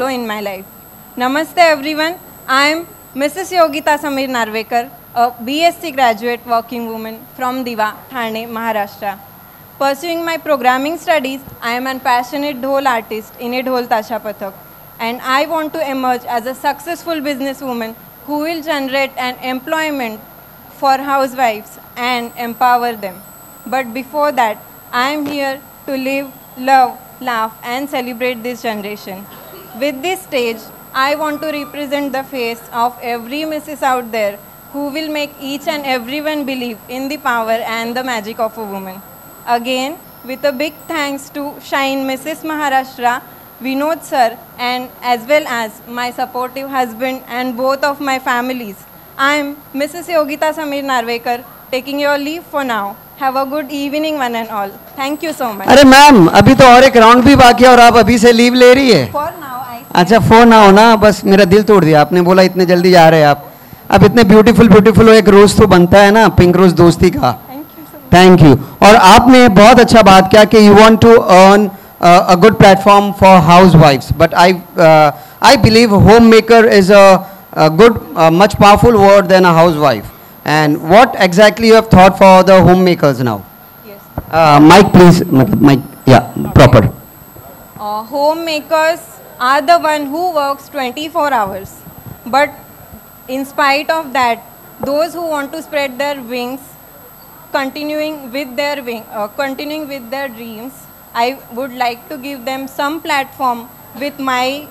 in my life. Namaste everyone. I am Mrs. Yogita Samir Narvekar, a BSc graduate working woman from Diva, Thane, Maharashtra. Pursuing my programming studies, I am a passionate dhol artist in a dhol tasha pathak, and I want to emerge as a successful businesswoman who will generate an employment for housewives and empower them. But before that, I am here to live, love, laugh and celebrate this generation. With this stage, I want to represent the face of every Mrs. out there who will make each and everyone believe in the power and the magic of a woman. Again, with a big thanks to Shine Mrs. Maharashtra, Vinod sir, and as well as my supportive husband and both of my families. I am Mrs. Yogita Samir Narvekar, taking your leave for now. Have a good evening one and all. Thank you so much. अरे ma'am अभी तो और एक round भी बाकी है और आप अभी से लीव ले रही है. For now, I अच्छा फोन आओ ना, बस मेरा दिल तोड़ दिया आपने. बोला इतने जल्दी जा रहे हैं आप. अब इतने ब्यूटीफुल ब्यूटीफुल एक रोज तो बनता है ना, पिंक रोज दोस्ती का। Thank you. और आपने बहुत अच्छा बात किया कि you want to earn a good platform for housewives, but I believe homemaker is a good much powerful word than a housewife. And what exactly you have thought for the homemakers now? Mic please, mic, yeah, proper. Homemakers are the one who works 24 hours, but in spite of that, those who want to spread their wings, continuing with their dreams, I would like to give them some platform with my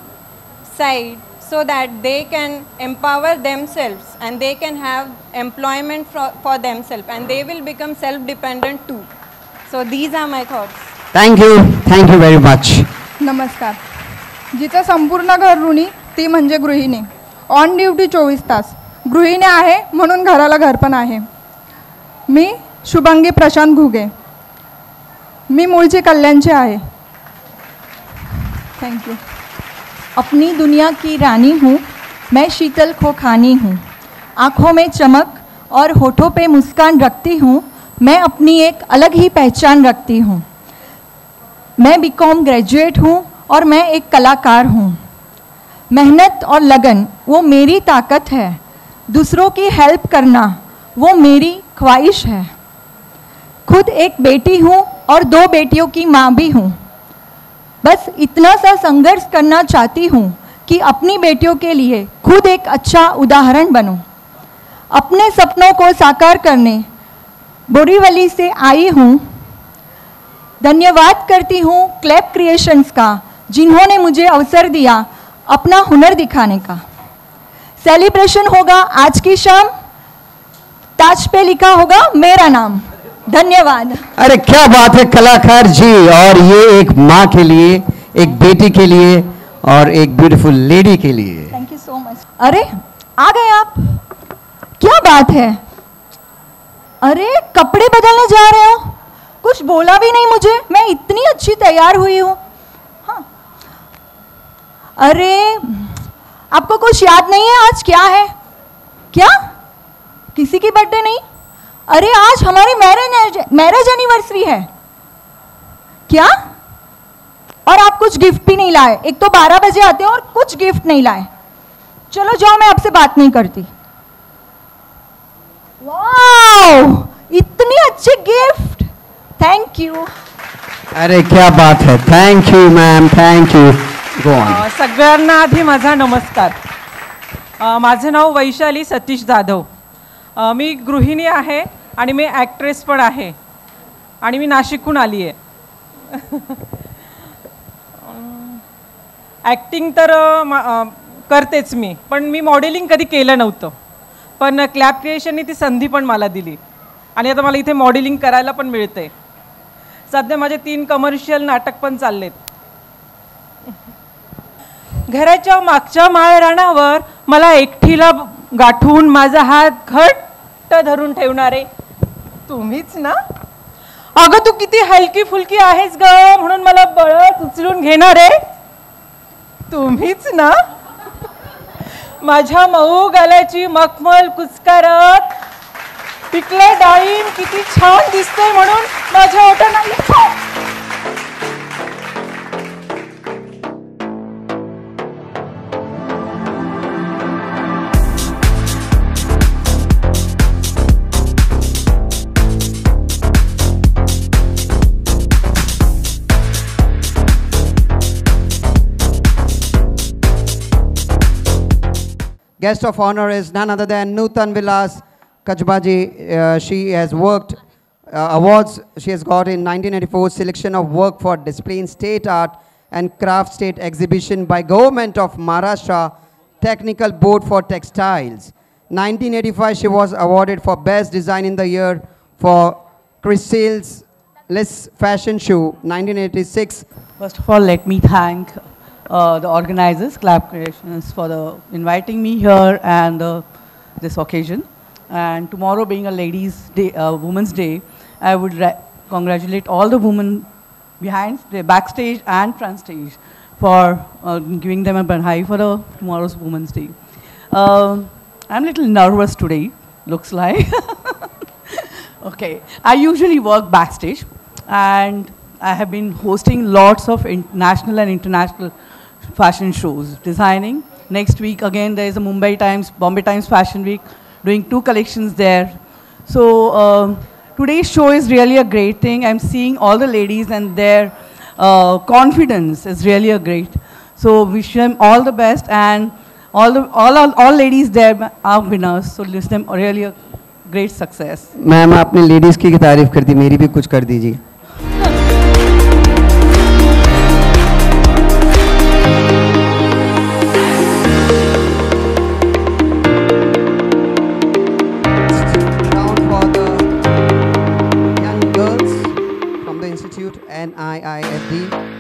side so that they can empower themselves and they can have employment for themselves and they will become self-dependent too. So these are my thoughts. Thank you very much. नमस्कार. जिचं संपूर्ण घर ऋणी ती म्हणजे गृहिणी. On duty 24 तास. गृहिणी आहे म्हणून घराला घर पण आहे. मी शुभांगी प्रशांत घुगे. मी मूळची कल्याणची आहे. Thank you. अपनी दुनिया की रानी हूँ मैं, शीतल खोखानी हूँ. आँखों में चमक और होठों पे मुस्कान रखती हूँ. मैं अपनी एक अलग ही पहचान रखती हूँ. मैं बीकॉम ग्रेजुएट हूँ और मैं एक कलाकार हूँ. मेहनत और लगन वो मेरी ताकत है. दूसरों की हेल्प करना वो मेरी ख्वाहिश है. खुद एक बेटी हूँ और 2 बेटियों की माँ भी हूँ. बस इतना सा संघर्ष करना चाहती हूँ कि अपनी बेटियों के लिए खुद एक अच्छा उदाहरण बनूँ. अपने सपनों को साकार करने बोरीवली से आई हूँ. धन्यवाद करती हूँ क्लैप क्रिएशंस का, जिन्होंने मुझे अवसर दिया अपना हुनर दिखाने का. सेलिब्रेशन होगा आज की शाम. ताज पे लिखा होगा मेरा नाम. धन्यवाद. अरे क्या बात है कलाकार जी, और ये एक माँ के लिए, एक बेटी के लिए और एक ब्यूटीफुल लेडी के लिए. Thank you so much. अरे आ गए आप, क्या बात है. अरे कपड़े बदलने जा रहे हो, कुछ बोला भी नहीं मुझे. मैं इतनी अच्छी तैयार हुई हूँ. हाँ. अरे आपको कुछ याद नहीं है आज क्या है? क्या किसी की बर्थडे नहीं? अरे आज हमारी मैरिज एनिवर्सरी है. क्या? और आप कुछ गिफ्ट भी नहीं लाए. एक तो 12 बजे आते हो और कुछ गिफ्ट नहीं लाए. चलो जाओ, मैं आपसे बात नहीं करती. वाओ, इतनी अच्छी गिफ्ट. Thank you. अरे क्या बात है. Thank you ma'am, thank you. Go on. सगळ्यांना आधी माझा नमस्कार. माझं नाव वैशाली सतीश जाधव. मी गृहिणी आहे आणि मी ॲक्ट्रेस पण आहे आणि मी नाशिकहून आली आहे. ॲक्टिंग तर करतेच मी, पण मी मॉडेलिंग कधी केलं नव्हतं. पण क्लॅप क्रिएशनने ती संधी पण मला दिली आणि आता मला इथे मॉडेलिंग करायला पण मिळते. सध्या माझे 3 कमर्शियल नाटक पण चाललेत. घराच्या मागच्या माळरानावर मला एकटीला गाठून माझा हात घट्ट धरून ठेवणारे तुम्हीच ना. अगं तू किती हलकी फुलकी आहेस ग, म्हणून मला बळच उचलून घेणारे तुम्हीच ना. माझ्या मऊ गालाची मखमल कुचकारत पिकले डाळिंब किती छान दिसते म्हणून माझ्या ओठांना Guest of honor is none other than Nutan Vilas Kachbaji. She has worked awards she has got in 1994 selection of work for display in state art and craft state exhibition by Government of Maharashtra Technical Board for Textiles. 1985 she was awarded for best design in the year for Chrysalis fashion show. 1986. First of all, let me thank the organizers, Clap Creations, for inviting me here and this occasion. And tomorrow being a Ladies' Day, Women's Day, I would congratulate all the women behind, backstage and front stage for giving them a banhai for tomorrow's Women's Day. I'm a little nervous today, looks like. Okay, I usually work backstage, and I have been hosting lots of national and international fashion shows, designing. Next week, again, there is a Bombay Times Fashion Week, doing 2 collections there. So today's show is really a great thing. I'm seeing all the ladies and their confidence is really a great. So wish them all the best, and all ladies there are winners. So wish them really a great success. Ma'am आपने ladies की तारीफ कर दी, मेरी भी कुछ कर दीजिए. NIIFD.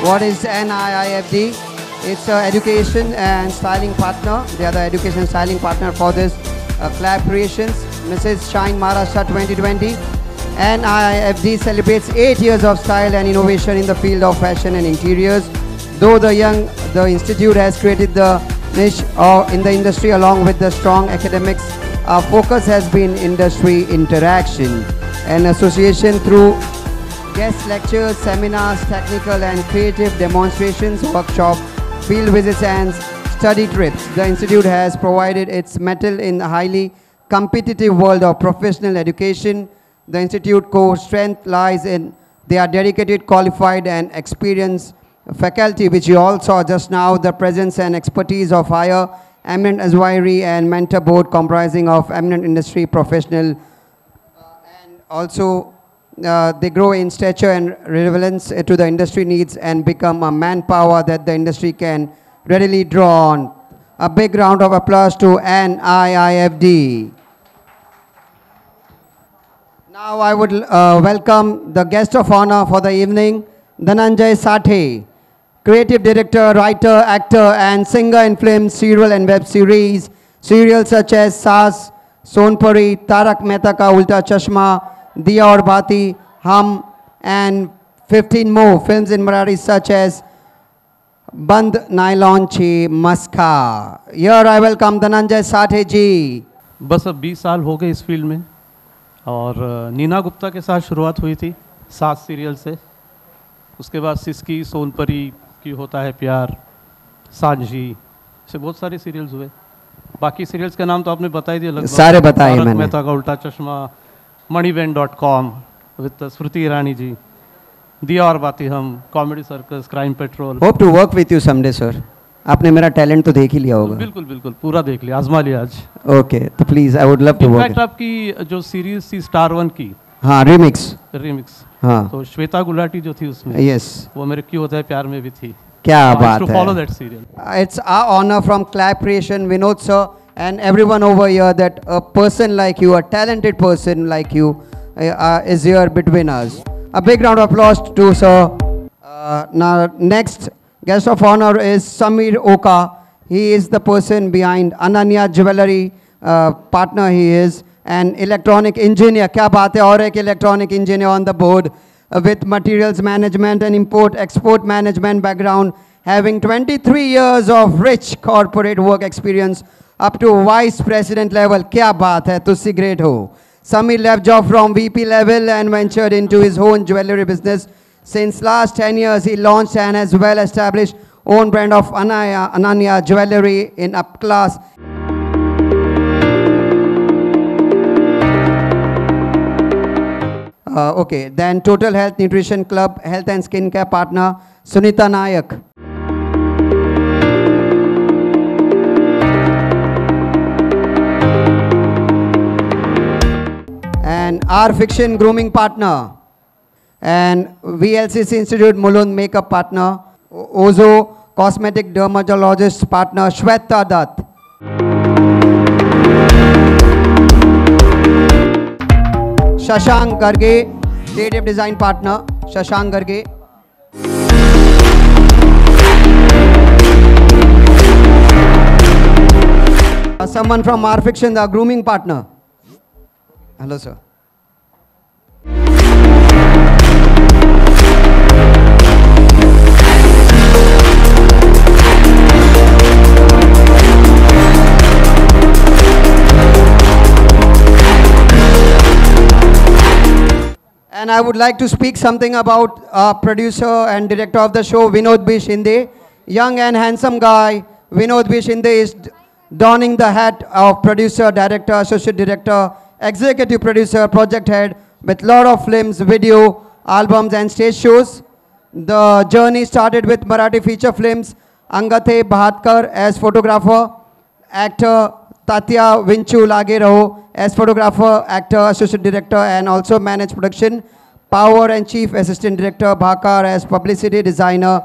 What is NIIFD? It's an education and styling partner. They are the education and styling partner for this Clap Creations, Mrs. Shine Maharashtra 2020. NIFD celebrates 8 years of style and innovation in the field of fashion and interiors. Though the institute has created the niche in the industry along with the strong academics, our focus has been industry interaction and association through guest lectures, seminars, technical and creative demonstrations, workshops, field visits and study trips. The institute has provided its mettle in the highly competitive world of professional education. The institute core strength lies in their dedicated, qualified and experienced faculty, which you all saw just now, the presence and expertise of higher eminent advisory and mentor board comprising of eminent industry professional, and also they grow in stature and relevance to the industry needs and become a manpower that the industry can readily draw on. A big round of applause to NIIFD. Now I would welcome the guest of honor for the evening, Dhananjay Sathe, creative director, writer, actor and singer in films, serial and web series. Serials such as Saas, Sonpuri, Tarak Mehta Ka Ulta Chashma, Diya Aur Bati, Hum and 15 more films in Marathi such as Band Nylon Chi Maska. Here I welcome Dhananjay Sathe ji. बस अब 20 साल हो गए इस field में और नीना गुप्ता के साथ शुरुआत हुई थी सास सीरियल से, उसके बाद सिस्की, सोनपरी की होता है प्यार, सांझी, ऐसे बहुत सारे सीरियल्स हुए। बाकी सीरियल्स का नाम तो आपने बता ही दिया लगभग, सारे बताए मैंने। मेहता का उल्टा चश्मा, मणिबेन.com विद स्मृति ईरानी जी, दिया Aur Baati Hum, Comedy Circus, Crime Patrol. Hope to work with you someday sir. आपने मेरा टैलेंट तो देख ही लिया होगा। बिल्कुल बिल्कुल पूरा देख लिया, आजमा लिया आज। ओके तो please I would love to work. In fact आपकी जो सीरीज थी स्टार 1 की, हाँ रिमिक्स, हाँ तो श्वेता गुलाटी जो थी उसमें, यस वो मेरे क्यों होता है प्यार में भी थी। क्या बात है। Follow that serial. It's our honor from Clap Creation, Vinod sir and everyone over here that a person like you, a talented person like you is here between us. A big round of applause to sir. Now next guest of honor is Samir Oka. He is the person behind Ananya Jewelry, partner he is, an electronic engineer. क्या बात है, और एक electronic engineer on the board with materials management and import-export management background, having 23 years of rich corporate work experience up to vice president level. क्या बात है, तुझसे great हो. Samir left job from VP level and ventured into his own jewelry business. Since last 10 years, he launched and has well-established own brand of Ananya Jewelry in up class. Okay, then Total Health Nutrition Club, Health and Skincare partner, Sunita Nayak. And R Fiction Grooming partner. And VLCC Institute Mulund Makeup partner, Ozo Cosmetic Dermatologist partner, Shweta Dutt. Shashank Garge, creative design partner, Shashank Garge. Someone from R Fiction, the grooming partner. Hello, sir. And I would like to speak something about our producer and director of the show, Vinod B. Shinde. Young and handsome guy, Vinod B. Shinde is donning the hat of producer, director, associate director, executive producer, project head with lot of films, video, albums and stage shows. The journey started with Marathi feature films, Angathe Bhatkar as photographer, actor Tatya Vinchu Lage Raho as photographer, actor, associate director and also managed production. Power and chief assistant director, Bhakar as publicity designer,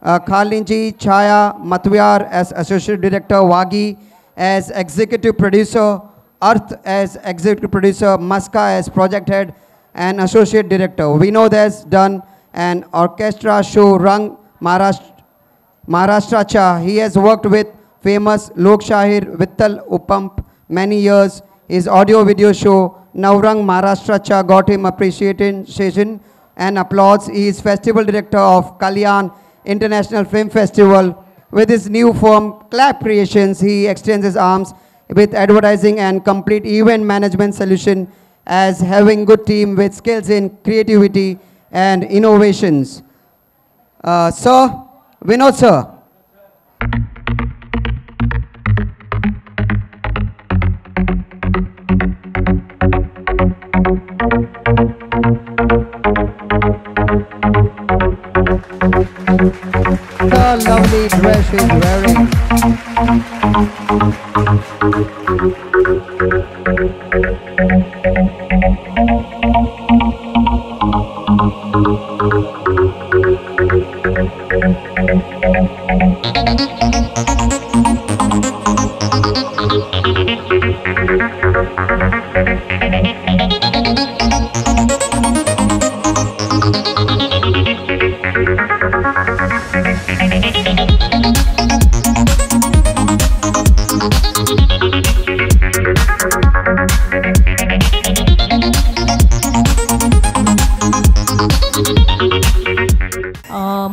Khalinji Chaya Matwyar as associate director, Wagi as executive producer, Arth as executive producer, Maska as project head and associate director. Vinod has done an orchestra show, Rang Maharashtra Cha. He has worked with famous Lok Shahir Vittal Upamp many years. His audio video show, Navrang Maharashtra got him appreciation and applause. He is Festival Director of Kalyan International Film Festival. With his new firm, Clap Creations, he extends his arms with advertising and complete event management solution as having good team with skills in creativity and innovations. Sir, Vinod sir. The lovely dress she's wearing.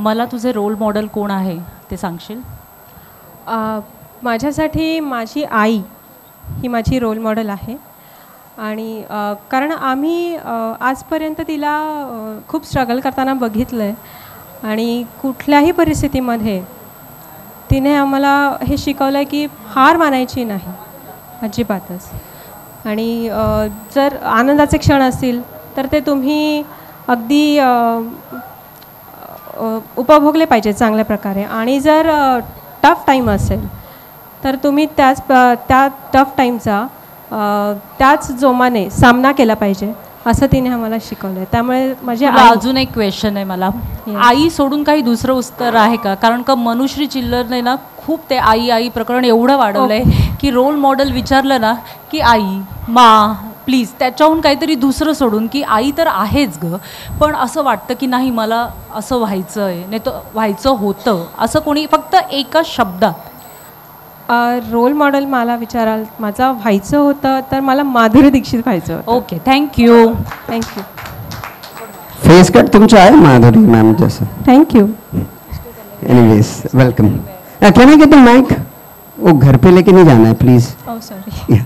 मला तुझे role model कोण आहे ते सांगशील? माझ्यासाठी माझी आई ही माझी role model आहे आणि कारण आम्ही आजपर्यंत तिला खूप स्ट्रगल करताना बघितलं आहे आणि कुठल्याही परिस्थितीमध्ये तिने आम्हाला हे शिकवलं आहे की हार मानायची नाही अजिबातच. आणि जर आनंदाचे क्षण असतील तर ते तुम्ही अगदी उपभोगले पाहिजे चांगल्या प्रकारे आणि जर टफ टाईम असेल तर तुम्ही त्या टफ टाईमचा त्याच जोमाने सामना केला पाहिजे असं तिने आम्हाला शिकवलं आहे. त्यामुळे माझी अजून एक क्वेश्चन आहे मला, आई सोडून काही दुसरं उत्तर आहे का? कारण का मनुश्री चिल्लरने ना खूप ते आई आई प्रकरण एवढं वाढवलं आहे की रोल मॉडेल विचारलं ना की आई मा प्लीज त्याच्याहून काहीतरी दुसरं सोडून की आई तर आहेच ग पण असं वाटतं की नाही मला असं व्हायचं आहे नाही तर व्हायचं होतं असं कोणी फक्त एका शब्दात रोल मॉडेल मला विचाराल माझं व्हायचं होतं तर मला माधुरी दीक्षित व्हायचं होतं. Okay thank you. Thank you. Face cut तुमचा आहे माधुरी मॅम जैसा. Thank you. Anyways welcome. Can I get the mic? वो घर पे लेके नहीं जाना है please. Oh sorry.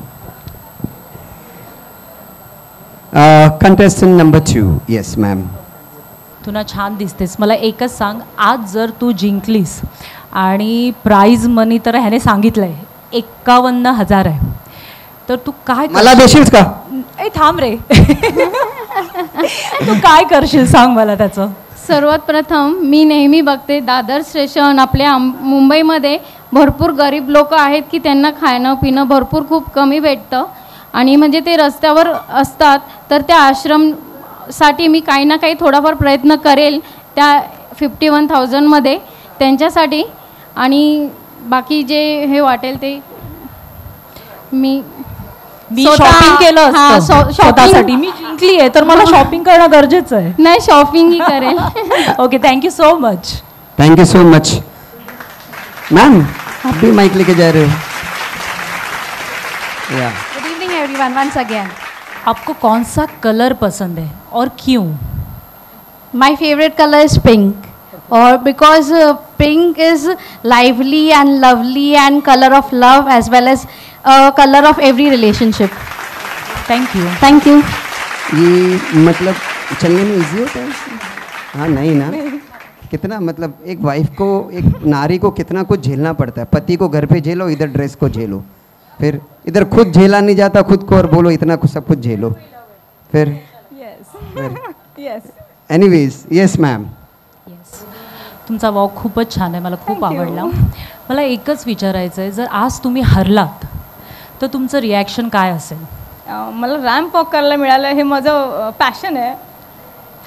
Contestant number 2. Yes ma'am. तू ना छान दिसतेस. मला एकच सांग, आज जर तू जिंकलीस आणि प्राइज मनी तर ह्याने सांगितलंय 51,000 आहे तर तू काय मला देशील का? ए थांब रे. तू काय करशील सांग मला त्याचं. सर्वात प्रथम मी नेहमी बघते दादर स्टेशन आपल्या मुंबईमध्ये भरपूर गरीब लोक आहेत की त्यांना खाणं पिणं भरपूर खूप कमी भेटतं आणि म्हणजे ते रस्त्यावर असतात तर त्या आश्रमसाठी मी काही ना काही थोडाफार प्रयत्न करेल त्या 51,000मध्ये त्यांच्यासाठी आणि बाकी जे हे वाटेल ते मी शॉपिंग केलं असतं स्वतःसाठी. मी जिंकली आहे तर मला शॉपिंग करणं गरजेचं आहे. नाही शॉपिंगही करेल. Okay thank you so much. Thank you so much. Ma'am आप भी माइक लेके जा रहे हो? Yeah good evening everyone once again. आपको कौन सा कलर पसंद है और क्यों? My favourite colour is pink or because pink is lively and lovely and color of love as well as color of every relationship. Thank you. Thank you. ये मतलब चलने में इजी होता है? हाँ नहीं ना. कितना मतलब एक वाइफ को एक नारी को कितना कुछ झेलना पड़ता है. पति को घर पे झेलो, इधर ड्रेस को झेलो, फिर इधर खुद झेला नहीं जाता खुद को और बोलो इतना कुछ सब कुछ झेलो फिर. Yes. Anyways, yes ma'am. तुमचा वॉक खूपच छान आहे. मला खूप आवडला. मला एकच विचारायचं आहे, जर आज तुम्ही हरलात तर तुमचं रिॲक्शन काय असेल? मला रॅम्प वॉक करायला मिळालं हे माझं पॅशन आहे.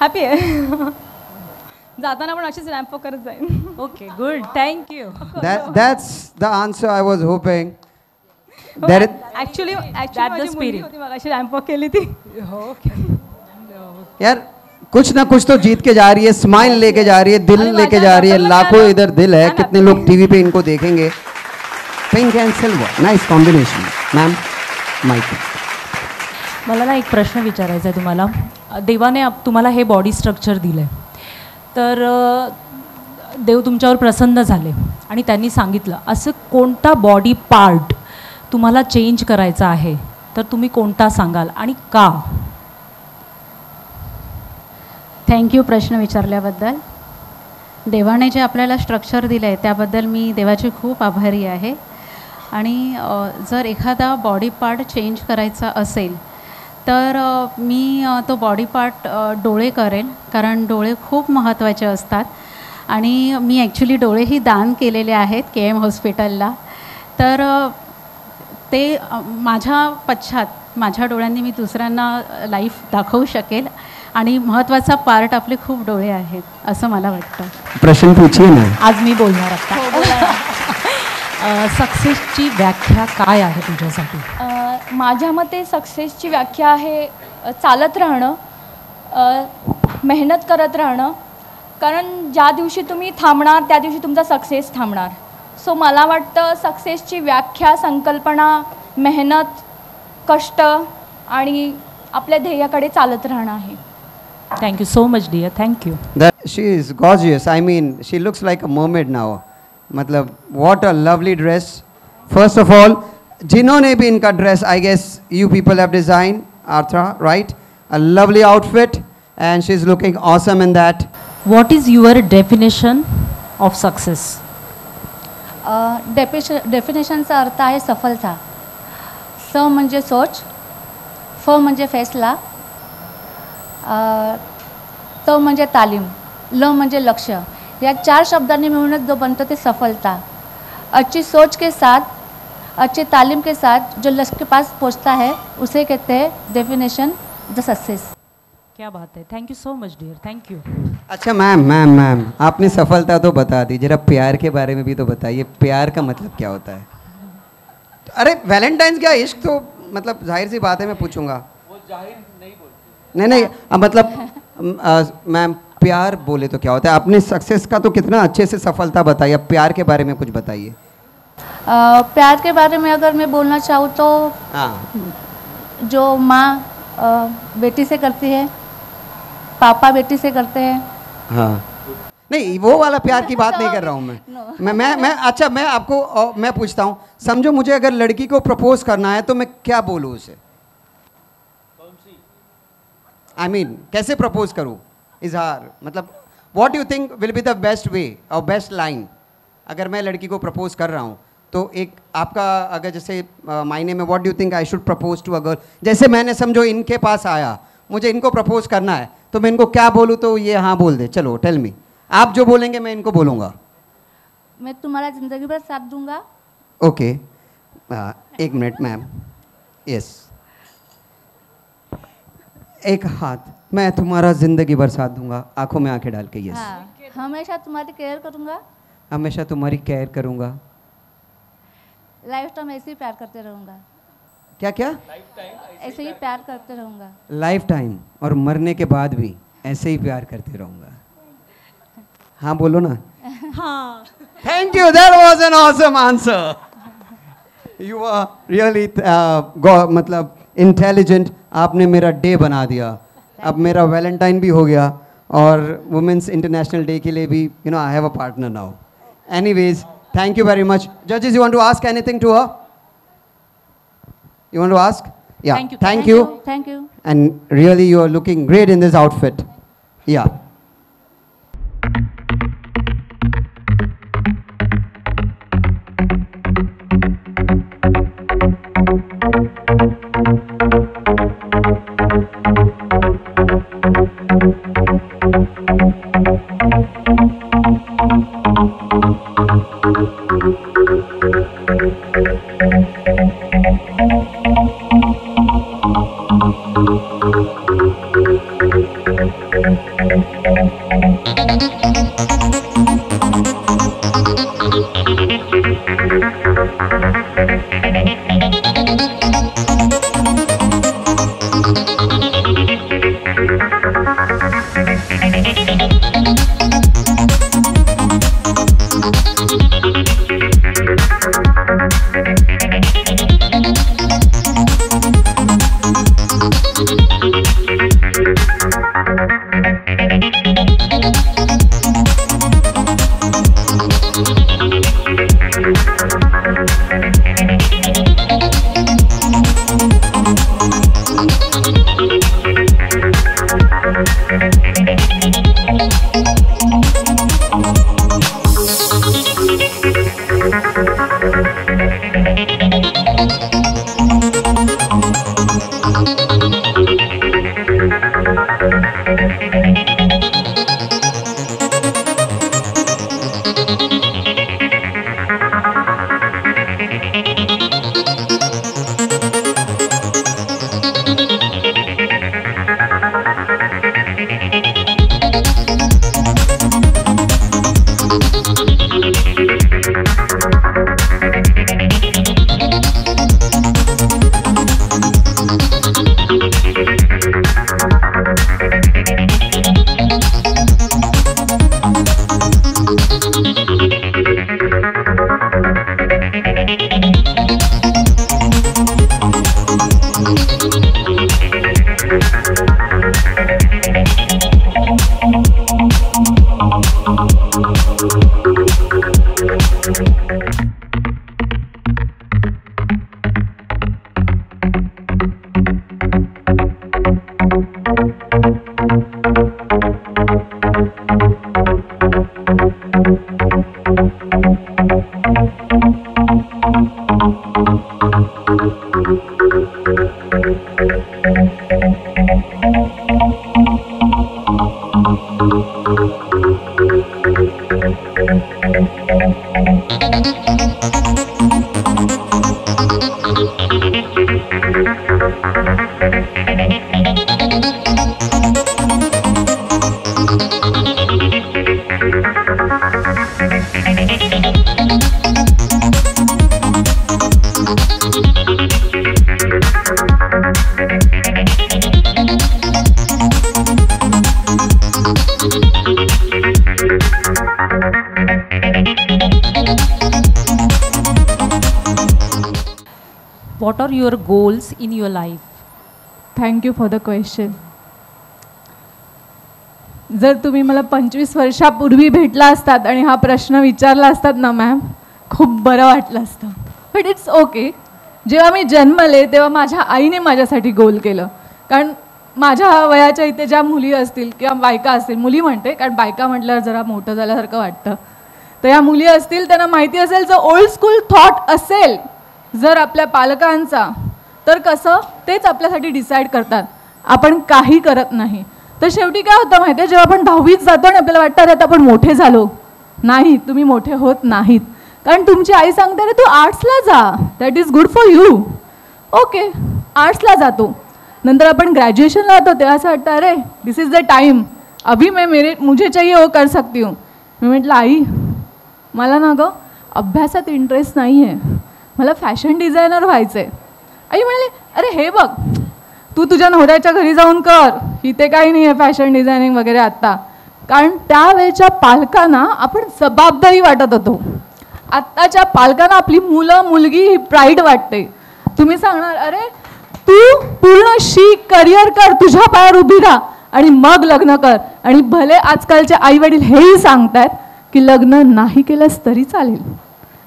हॅपी आहे. जाताना पण अशीच रॅम्प वॉक करत जाईन. Okay good thank you. That's the answer I was hoping. Actually माझी मुलगी होती मला अशी रॅम्प वॉक केली ती. यार कुछ ना कुछ तो जीत के जा रही है. स्माइल लेके जा रही है, दिल लेके जा रही है. लाखों इधर दिल है. कितने लोग टीवी पे इनको देखेंगे. Pink and silver, nice combination. Ma'am mic. मला ना एक प्रश्न विचारायचा आहे तुम्हाला. देवाने तुम्हाला हे बॉडी स्ट्रक्चर दिलं आहे, तर देव तुमच्यावर प्रसन्न झाले आणि त्यांनी सांगितलं असं कोणता बॉडी पार्ट तुम्हाला चेंज करायचा आहे, तर तुम्ही कोणता सांगाल आणि का? थँक्यू प्रश्न विचारल्याबद्दल. देवाने जे आपल्याला स्ट्रक्चर दिलं आहे त्याबद्दल मी देवाची खूप आभारी आहे. आणि जर एखादा बॉडी पार्ट चेंज करायचा असेल तर मी तो बॉडी पार्ट डोळे करेल, कारण डोळे खूप महत्त्वाचे असतात. आणि मी ॲक्च्युली डोळेही दान केलेले आहेत KM हॉस्पिटलला. तर ते माझ्या पश्चात माझ्या डोळ्यांनी मी दुसऱ्यांना लाईफ दाखवू शकेल. आणि महत्त्वाचा पार्ट आपले खूप डोळे आहेत असं मला वाटतं. प्रश्न पूछिए ना. आज मी बोलणार आता. सक्सेसची व्याख्या काय आहे तुझ्यासाठी? माझ्या मते सक्सेसची व्याख्या आहे चालत राहणं, मेहनत करत राहणं. कारण ज्या दिवशी तुम्ही थांबणार त्या दिवशी तुमचा सक्सेस थांबणार. सो मला वाटतं सक्सेसची व्याख्या, संकल्पना, मेहनत, कष्ट आणि आपल्या ध्येयाकडे चालत राहणं आहे. Thank you so much dear. Thank you. She is gorgeous. I mean, she looks like a mermaid now. मतलब what a lovely dress. First of all, जिन्होंने भी इनका dress, I guess you people have designed, Arthra, right? A lovely outfit, and she's looking awesome in that. What is your definition of success? डेफिनेशनचा अर्थ आहे सफलता. स म्हणजे सोच, फ म्हणजे फैसला, त म्हणजे तालीम, ल म्हणजे लक्ष्य. या 4 शब्दांनी मिळूनच जो बनतो ते सफलता. अच्छी सोच के साथ, अच्छी तालीम के साथ जो लक्ष्य के पास पहुंचता है उसे कहते हैं डेफिनेशन द सक्सेस. क्या बात है. Thank you so much dear. Thank you. अच्छा मैम आपने सफलता तो बता दी, जरा प्यार के बारे में भी तो बताइए. प्यार का मतलब क्या होता है? अरे वैलेंटाइंस क्या, इश्क तो मतलब जाहिर सी बात है, मैं पूछूंगा. वो जाहिर नहीं बोलते. नहीं मतलब मैम प्यार बोले तो क्या होता है? आपने सक्सेस का तो कितना अच्छे से सफलता बताई, अब प्यार के बारे में कुछ बताइए. प्यार के बारे में अगर मैं बोलना चाहूँ तो जो माँ बेटी से करती है, पापा बेटी से करते हैं. हाँ नहीं, वो वाला प्यार की बात नहीं कर रहा हूँ मैं. अच्छा मैं आपको मैं पूछता हूँ, समझो मुझे अगर लड़की को प्रपोज करना है तो मैं क्या बोलूँ उसे? I mean, कैसे प्रपोज करूँ? इजहार मतलब what you think will be the best way और बेस्ट लाइन? अगर मैं लड़की को प्रपोज कर रहा हूँ तो एक आपका अगर जैसे मायने में what do you think I should propose to a girl? जैसे मैंने समझो इनके पास आया, मुझे इनको प्रपोज करना है तो मैं इनको क्या बोलूँ तो ये हाँ बोल दे. चलो टेल मी, आप जो बोलेंगे मैं इनको बोलूँगा. मैं तुम्हारा ज़िंदगी भर साथ दूंगा. Okay, 1 minute ma'am. यस, एक हाथ, मैं तुम्हारा ज़िंदगी भर साथ दूंगा, आंखों में आंखें डाल के. यस. हमेशा तुम्हारी केयर करूंगा. हमेशा तुम्हारी केयर करूंगा. लाइफ टाइम ऐसे ही प्यार करते रहूंगा. क्या क्या? ऐसे ही प्यार करते रहूंगा. लाइफ टाइम और मरने के बाद भी ऐसे ही प्यार करते रहूंगा. हाँ बोलो ना. हाँ. Thank you, that was an awesome answer. You are really मतलब इंटेलिजेंट. आपने मेरा डे बना दिया. अब मेरा वैलेंटाइन भी हो गया और वुमेंस इंटरनेशनल डे के लिए भी you know I have a partner now. Anyways, thank you very much. Judges, you want to ask anything to her? You want to ask? Yeah. Thank you. Thank you. Thank you. And really you are looking great in this outfit. Yeah. What are your goals in your life? Thank you for the question. जर तुम्ही मला 25 वर्षापूर्वी भेटला असतात आणि हा प्रश्न विचारला असतात ना मॅम, खूप बरं वाटलं असतं. But it's okay. जेव्हा मी जन्मले तेव्हा माझ्या आईने माझ्यासाठी गोल केलं. कारण माझ्या वयाच्या इथे ज्या मुली असतील किंवा बायका असतील, मुली म्हणते कारण बायका म्हटल्यावर जरा मोठं झाल्यासारखं वाटतं, तर या मुली असतील त्यांना माहिती असेल जर ओल्ड स्कूल थॉट असेल जर आपल्या पालकांचा, तर कसं तेच आपल्यासाठी डिसाईड करतात, आपण काही करत नाही. तर शेवटी काय होतं माहिती आहे, जेव्हा आपण 10वीत जातो आणि आपल्याला वाटतं अरे आता आपण मोठे झालो. नाही, तुम्ही मोठे होत नाहीत. कारण तुमची आई सांगते अरे तू आर्ट्सला जा, that is good for you. Okay, आर्ट्सला जातो. नंतर आपण ग्रॅज्युएशनला जातो तेव्हा असं वाटतं अरे दिस इज द टाइम, अभी मैं मुझे चाहिए वो कर सकती हूँ. मी म्हटलं आई मला ना गं अभ्यासात इंटरेस्ट नाही आहे, मला फॅशन डिझायनर व्हायचं आहे. आई म्हणाले अरे हे बघ तू तुझ्या नवऱ्याच्या घरी जाऊन कर, इथे काही नाही आहे फॅशन डिझायनिंग वगैरे आत्ता. कारण त्यावेळेच्या पालकांना आपण जबाबदारी वाटत होतो. आत्ताच्या पालकांना आपली मुलं मुलगी ही प्राईड वाटते. तुम्ही सांगणार अरे तू पूर्ण शिक, करिअर कर, तुझ्या पायावर उभी राहा आणि मग लग्न कर. आणि भले आजकालचे आई वडील हेही सांगतात की लग्न नाही केलंस तरी चालेल.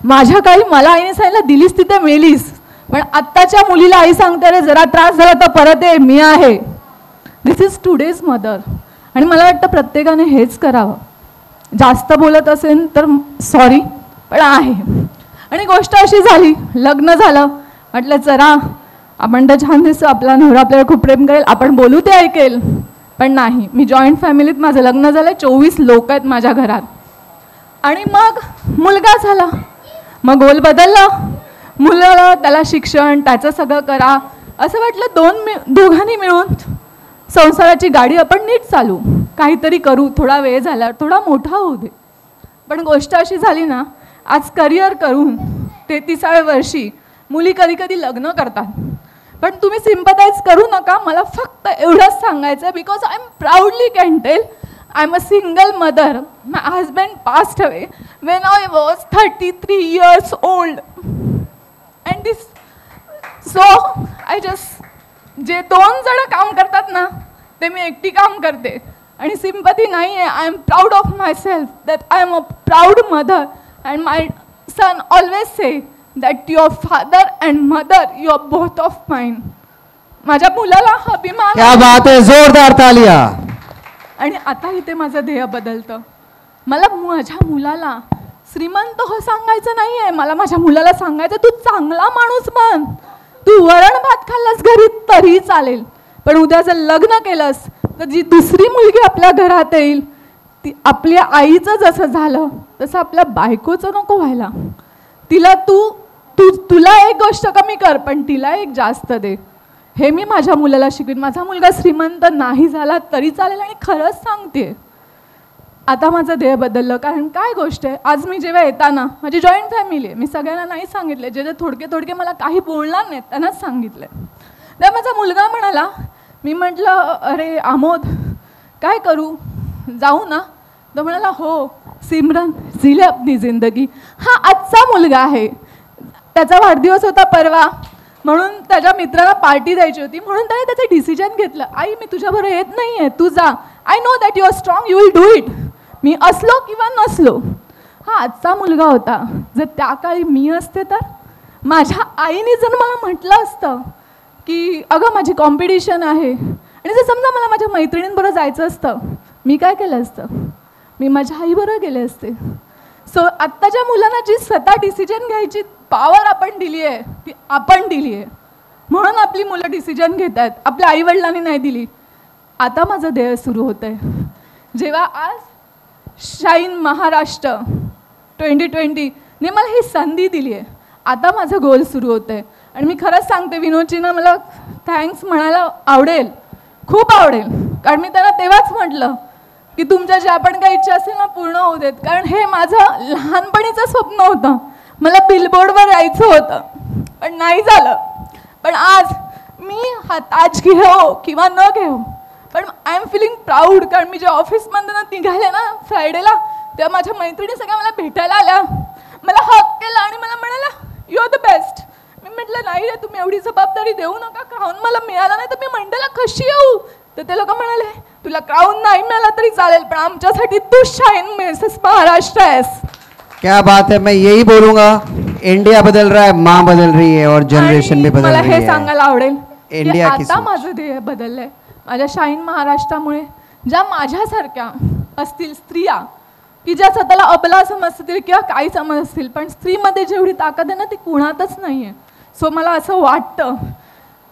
माझ्या काळी मला आईने सांगितलं दिलीस तिथे मेलीस, पण आत्ताच्या मुलीला आई सांगते रे जरा त्रास झाला तर परत ये, मी आहे. This is today's mother. आणि मला वाटतं प्रत्येकाने हेच करावं. जास्त बोलत असेल तर सॉरी, पण आहे. आणि गोष्ट अशी झाली, लग्न झालं, म्हटलं चला आपण तर छान दिसतो, आपला नवरा आपल्याला खूप प्रेम करेल, आपण बोलू ते ऐकेल. पण नाही, मी जॉईंट फॅमिलीत माझं लग्न झालं, 24 लोक आहेत माझ्या घरात. आणि मग मुलगा झाला, मग गोल बदलला. मुलाला त्याला शिक्षण त्याचं सगळं करा असं वाटलं. दोघांनी मिळून संसाराची गाडी आपण नीट चालू, काहीतरी करू, थोडा वेळ झाला, थोडा मोठा होऊ दे. पण गोष्ट अशी झाली ना, आज करिअर करून 33व्या वर्षी मुली कधी कधी लग्न करतात. पण तुम्ही सिम्पथाइज करू नका. मला फक्त एवढंच सांगायचं आहे, because I am proudly can tell I am a single mother. My husband passed away when I was 33 years old. And this, so I just, जे 2 जण काम करतात ना ते मी एकटी काम करते. आणि सिम्पथी नाही आहे. I am proud of myself that I am a proud mother and my son always say that your father and mother you are both of mine. माझ्या मुलाला अभिमान. क्या बात है, जोरदार तालिया. आणि आता इथे माझं ध्येय बदलतं. मला माझ्या मुलाला श्रीमंत हो सांगायचं नाही आहे. मला माझ्या मुलाला सांगायचं तू चांगला माणूस बन. तू वरण भात खाल्लास घरी तरी चालेल, पण उद्या जर लग्न केलंस तर जी दुसरी मुलगी आपल्या घरात येईल ती आपल्या आईचं जसं झालं तसं आपल्या बायकोचं नको व्हायला. तिला तुला एक गोष्ट कमी कर पण तिला एक जास्त दे. हे मी माझ्या मुलाला शिकवीन. माझा मुलगा श्रीमंत नाही झाला तरी चालेल. आणि खरंच सांगते आता माझं ध्येय बदललं. कारण काय गोष्ट आहे, आज मी जेव्हा येताना माझी जॉईंट फॅमिली आहे, मी सगळ्यांना नाही सांगितले, जे थोडके मला काही बोलणार नाहीत त्यांनाच सांगितलं. तर माझा मुलगा म्हणाला, मी म्हटलं अरे आमोद काय करू, जाऊ ना. तर म्हणाला हो सिमरन जिले अपनी जिंदगी. हा आजचा मुलगा आहे, त्याचा वाढदिवस होता परवा, म्हणून त्याच्या मित्राला पार्टी द्यायची होती, म्हणून त्याने त्याचं डिसिजन घेतलं, आई मी तुझ्याबरोबर येत नाही आहे, तू जा. I know that you are strong, you will do it. मी असलो किंवा नसलो. हा आजचा मुलगा होता. जर त्या काळी मी असते तर माझ्या आईने जर मला म्हटलं असतं की अगं माझी कॉम्पिटिशन आहे, आणि जर समजा मला माझ्या मैत्रिणींबरोबर जायचं असतं, मी काय केलं असतं, मी माझ्या आईबरोबर गेले असते. सो आत्ताच्या मुलांना जी स्वतः डिसिजन घ्यायची पॉवर आपण दिली आहे ती आपण दिली आहे, म्हणून आपली मुलं डिसिजन घेत आहेत, आपल्या आईवडिलांनी नाही दिली. आता माझं ध्येय सुरू होतं आहे. जेव्हा आज शाईन महाराष्ट्र 2020ने मला ही संधी दिली आहे, आता माझं गोल सुरू होतं आहे. आणि मी खरंच सांगते विनोदजींना मला थँक्स म्हणायला आवडेल, खूप आवडेल, कारण मी त्यांना तेव्हाच म्हटलं की तुमच्या ज्या पण काही इच्छा असेल ना पूर्ण होऊ देत. कारण हे माझं लहानपणीचं स्वप्न होतं, मला बिलबोर्डवर यायचं होतं पण नाही झालं. पण आज मी हा ताज घेऊ किंवा न घेऊ पण आय एम फिलिंग प्राऊड. कारण मी जेव्हा ऑफिसमधून निघाले ना फ्रायडेला, तेव्हा माझ्या मैत्रिणी सगळ्या मला भेटायला आल्या, मला हक केला आणि मला म्हणाला यू आर द बेस्ट. मी म्हटलं नाही रे तुम्ही एवढी जबाबदारी देऊ नका, क्राऊन मला मिळाला नाही तर मी मंडेला कशी येऊ. तर ते लोक म्हणाले तुला क्राऊन नाही मिळाला तरी चालेल पण आमच्यासाठी तू शाईन मिसेस महाराष्ट्र आहेस. क्या बात है, मैं यही बोलूंगा, इंडिया बदल रहा है, माँ बदल रही है और जनरेशन भी बदल मला रही हे है. सांगायला आवडेल इंडिया की आता माझं ध्येय बदललंय. माझ्या शाईन महाराष्ट्रामुळे ज्या माझ्यासारख्या असतील स्त्रिया की ज्या स्वतःला अबला समजतील किंवा काही समजतील, पण स्त्रीमध्ये जेवढी ताकद आहे ना ती कुणातच नाही आहे. सो मला असं वाटतं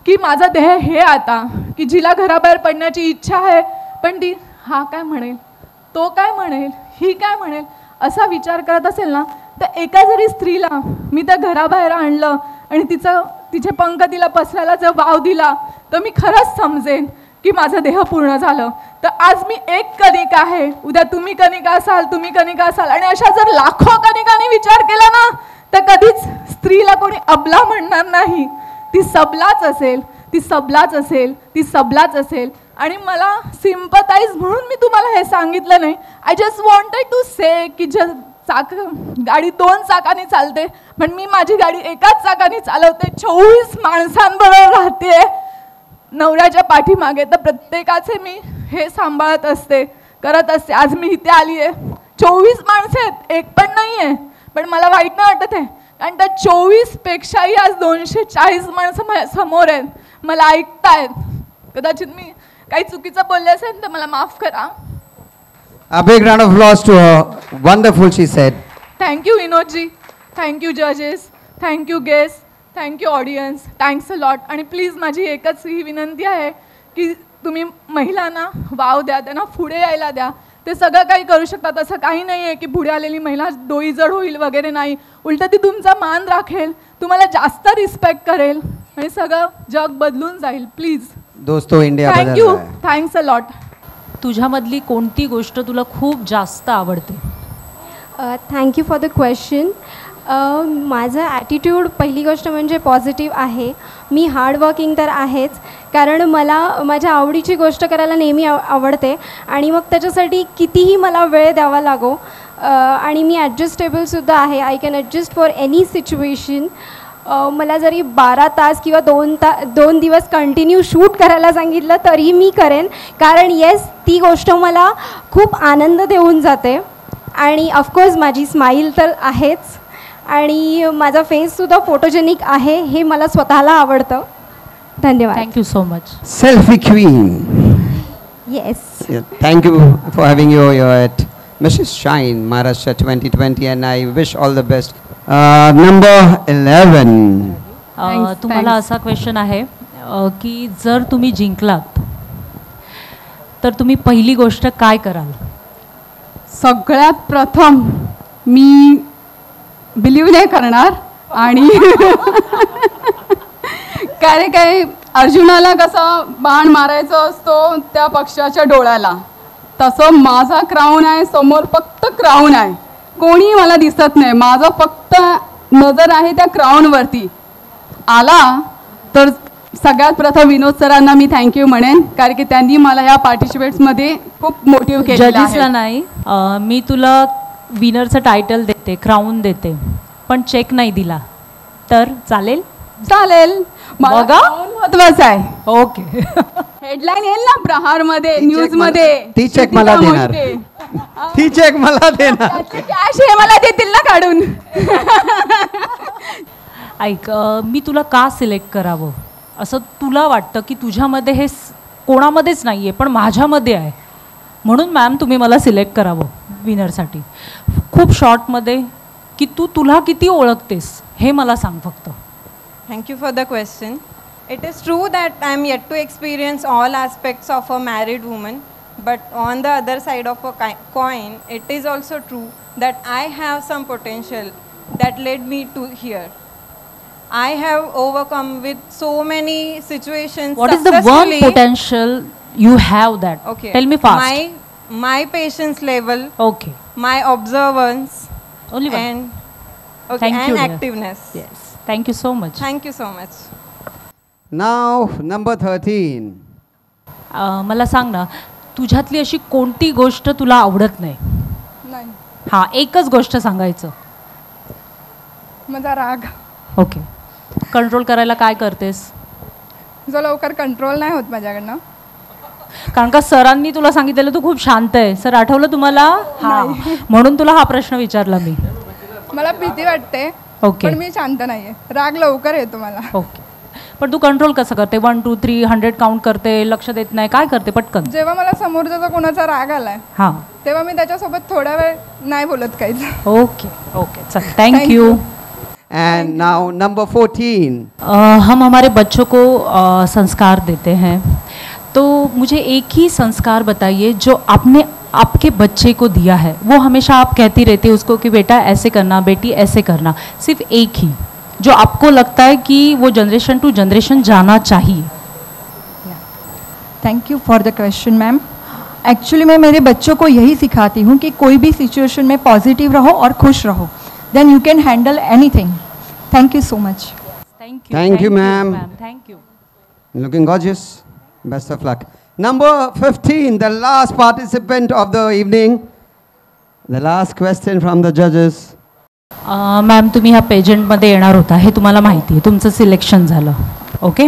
की माझं ध्येय हे आता की जिला घराबाहेर पडण्याची इच्छा आहे पण ती हा काय म्हणेल, तो काय म्हणेल, ही काय म्हणेल असा विचार करत असेल ना, तर एका जरी स्त्रीला मी त्या घराबाहेर आणलं आणि तिचे पंख तिला पसरायला जर वाव दिला तर मी खरंच समजेन की माझं ध्येय पूर्ण झालं. तर आज मी एक कणिक आहे, उद्या तुम्ही कणिका असाल, तुम्ही कणिका असाल, आणि अशा जर लाखो कणिकांनी विचार केला ना तर कधीच स्त्रीला कोणी अबला म्हणणार नाही. ती सबलाच असेल, ती सबलाच असेल, ती सबलाच असेल. आणि मला सिम्पथाईज म्हणून मी तुम्हाला हे सांगितलं नाही. आय जस्ट वॉन्टेड टू से की गाडी 2 चाकाने चालते पण मी माझी गाडी एकाच चाकाने चालवते, 24 माणसांबरोबर राहते नवऱ्याच्या पाठीमागे. तर प्रत्येकाचे मी हे सांभाळत असते, करत असते. आज मी इथे आली आहे, 24 माणसं आहेत, एक पण नाही आहे, पण मला वाईट नाही वाटत आहे कारण त्या 24 पेक्षाही आज 240 माणसं माझ्या समोर आहेत, मला ऐकतायत. कदाचित मी काही चुकीचं बोलले असेल तर मला माफ करा. A big round of applause to her. Wonderful, she said. Thank you Vinodji, thank you जजेस, thank you guest, thank you audience, thanks a lot. आणि प्लीज माझी एकच ही विनंती आहे की तुम्ही महिलांना वाव द्या, त्यांना पुढे यायला द्या. ते सगळं काही करू शकतात, असं काही नाही आहे की पुढे आलेली महिला डोईजड होईल वगैरे नाही. उलटं ती तुमचा मान राखेल, तुम्हाला जास्त रिस्पेक्ट करेल आणि सगळं जग बदलून जाईल. प्लीज दोस्तों इंडिया बदल थँक्यू, रहा है. Thanks a lot. तुझ्यामधली कोणती गोष्ट तुला खूप जास्त आवडते? Thank you for the question. माझं ॲटिट्यूड पहिली गोष्ट म्हणजे पॉझिटिव्ह आहे. मी हार्डवर्किंग तर आहेच, कारण मला माझ्या आवडीची गोष्ट करायला नेहमी आवडते आणि मग त्याच्यासाठी कितीही मला वेळ द्यावा लागो. आणि मी ॲडजस्टेबलसुद्धा आहे. I can adjust for any situation. मला जरी 12 तास किंवा 2 दिवस कंटिन्यू शूट करायला सांगितलं तरी मी करेन, कारण येस ती गोष्ट मला खूप आनंद देऊन जाते. आणि ऑफकोर्स माझी स्माईल तर आहेच, आणि माझा फेससुद्धा फोटोजेनिक आहे, हे मला स्वतःला आवडतं. धन्यवाद. Thank you so much. Selfie queen. Yes. Thank you for having you here at Mrs. Shine Maharashtra 2020, and I wish all the best. Number 11. तुम्हाला असा क्वेश्चन आहे की जर तुम्ही जिंकलात तर तुम्ही पहिली गोष्ट काय कराल? सगळ्यात प्रथम मी बिलीव नाही करणार, आणि काय अर्जुनाला कसा बाण मारायचा असतो त्या पक्षाच्या डोळ्याला, तसं माझा क्राऊन आहे समोर, फक्त क्राऊन आहे, कोणी मला दिसत नाही, माझं फक्त नजर आहे त्या क्राऊनवरती. आला तर सगळ्यात प्रथम विनोद सरांना मी थँक्यू म्हणेन, कारण की त्यांनी मला ह्या पार्टिसिपेट्समध्ये खूप मोटिव्ह केलेलं आहे. जजेसला नाही, मी तुला विनरचं टायटल देते, क्राऊन देते, पण चेक नाही दिला तर चालेल? चालेल, बघा महत्वाचं आहे. ओके. हेडलाईन येईल ना प्रहारमध्ये, न्यूजमध्ये. ती चेक मला देणार, ती चेक मला देणार. कॅश हे मला देतील ना काढून. ऐक, मी तुला का सिलेक्ट करावं असं तुला वाटतं की तुझ्यामध्ये हे कोणामध्येच नाही आहे पण माझ्यामध्ये आहे, म्हणून मॅम तुम्ही मला सिलेक्ट करावं विनरसाठी. खूप शॉर्टमध्ये की तुला किती ओळखतेस हे मला सांग फक्त. Thank you for the question. It is true that I am yet to experience all aspects of a married woman, but on the other side of a coin, it is also true that I have some potential that led me to here. I have overcome with so many situations. What is the one potential you have that? Okay. Tell me fast. My patience level. Okay. My observance. Only one. And okay, Thank and you, dear. activeness. Yes. Thank you so much. Thank you so much. Now number 13. मला सांग ना, तुझ्यातली अशी कोणती गोष्ट तुला आवडत नाही? नाही, हां, एकच गोष्ट सांगायचं. माझा राग. ओके. कंट्रोल करायला काय करतेस? जो लवकर कंट्रोल नाही होत माझ्याकडनं. कारण का सरांनी तुला सांगितलेलं तू खूप शांत आहे. सर आठवलं तुम्हाला? हां, म्हणून तुला हा प्रश्न विचारला मी. मला भीती वाटते, ओके, पण मी शांत नाहीये, राग लवकर येतो मला. ओके. पण तू कंट्रोल कसं करते? 1 2 3 100 काउंट करते, लक्ष देत नाही, काय करते पटकन? जेव्हा मला समोरचा कोणाचा राग आलाय हां, तेव्हा मी त्याच्यासोबत थोडा वेळ नाही बोलत काहीच. ओके ओके, चल, थँक्यू. And now number 14. हम हमारे बच्चों को संस्कार देते हैं, तो मुझे एक ही संस्कार बताइए जो आपने आपके बच्चे को दिया है. वो हमेशा आप कहती रहती है उसको कि बेटा ऐसे करना, बेटी ऐसे करना, सिर्फ एक ही जो आपको लगता है कि वो जनरेशन टू जनरेशन जाना चाहिए. Thank you for the question ma'am. Actually मैं मेरे बच्चों को यही सिखाती हूँ कि कोई भी सिचुएशन में पॉजिटिव रहो और खुश रहो, then you can handle anything. Thank you so much. Thank you, ma'am. Thank you. Looking gorgeous. Best of luck. Number 15, the last participant of the evening. The last question from the judges. Ma'am, तुम्ही ह्या पेजंटमध्ये येणार होता हे तुम्हाला माहिती आहे, तुमचं selection झालं, okay.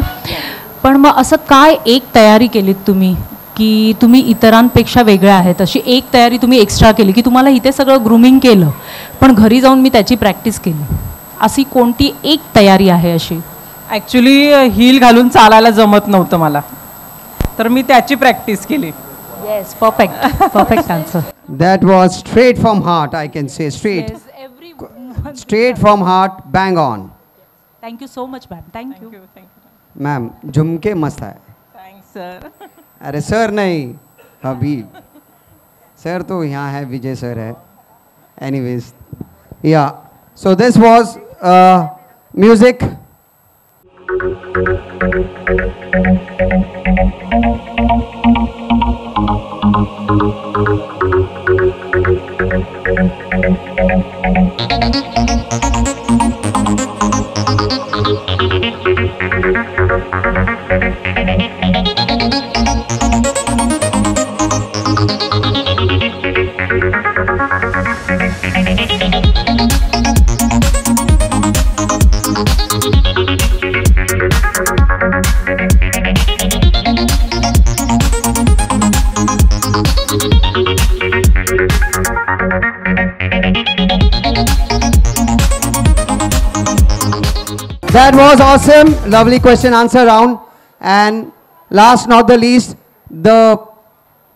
पण मग असं काय एक तयारी केलीत तुम्ही की तुम्ही इतरांपेक्षा वेगळ्या आहेत, अशी एक तयारी तुम्ही एक्स्ट्रा केली की तुम्हाला इथे सगळं ग्रूमिंग केलं पण घरी जाऊन मी त्याची प्रॅक्टिस केली, अशी कोणती एक तयारी आहे अशी? ॲक्च्युली हील घालून चालायला जमत नव्हतं मला, तर मी त्याची प्रॅक्टिस केली. Yes, perfect, perfect answer. That was straight from heart, I can say, straight. Yes, Straight from heart, bang on. Thank you so much, ma'am. Thank you. Ma'am, झुमके मस्त है. Thanks sir. अरे सर नहीं, हबीब sir तो यहाँ है, विजय sir है. Anyways, yeah. So this was music. That was awesome. Lovely question answer round. And last not the least, the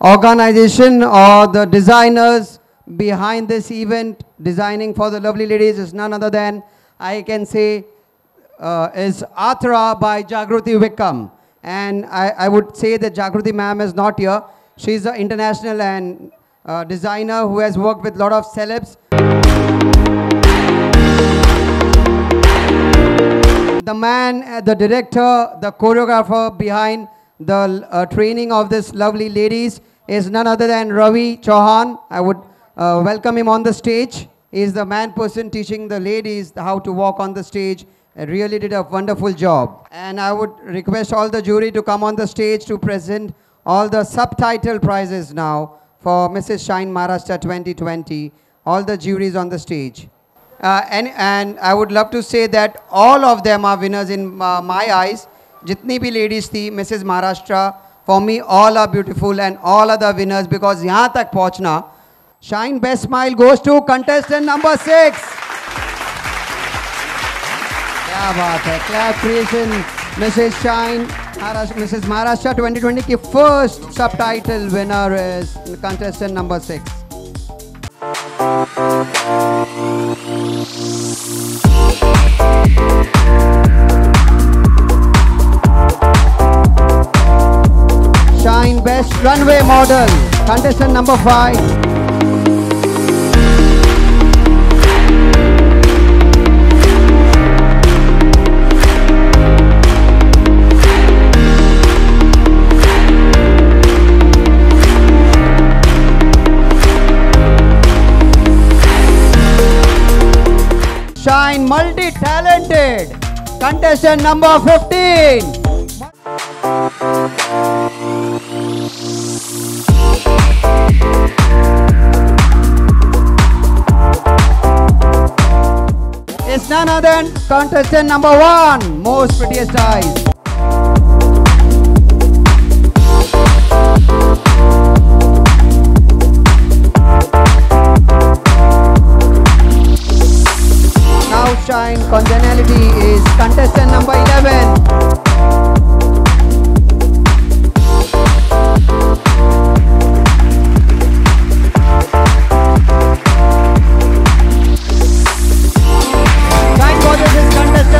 organization or the designers behind this event, designing for the lovely ladies, is none other than, I can say, is Atra by Jagruti Vikram. And I would say that Jagruti ma'am is not here. She's an international and designer who has worked with a lot of celebs. The man, the director, the choreographer behind the training of this lovely ladies is none other than Ravi Chauhan. I would welcome him on the stage. He is the man person teaching the ladies how to walk on the stage. Really did a wonderful job. And I would request all the jury to come on the stage to present all the subtitle prizes now for Mrs. Shine Maharashtra 2020. All the juries on the stage. And I would love to say that all of them are winners in my eyes. Jitni bhi ladies thi, Mrs. Maharashtra, for me all are beautiful and all are the winners, because yahan tak pahunchna. Shine Best Smile goes to contestant number 6. क्या बात है, Clap Creation, Mrs. Shine, Mrs. Maharashtra 2020 की first subtitle winner is contestant number 6. Shine Best Runway Model, contestant number 5. Shine Multi-Talented, contestant number 15. It's none other than contestant number 1, most prettiest eyes. Now Shine Congeniality is contestant number 11.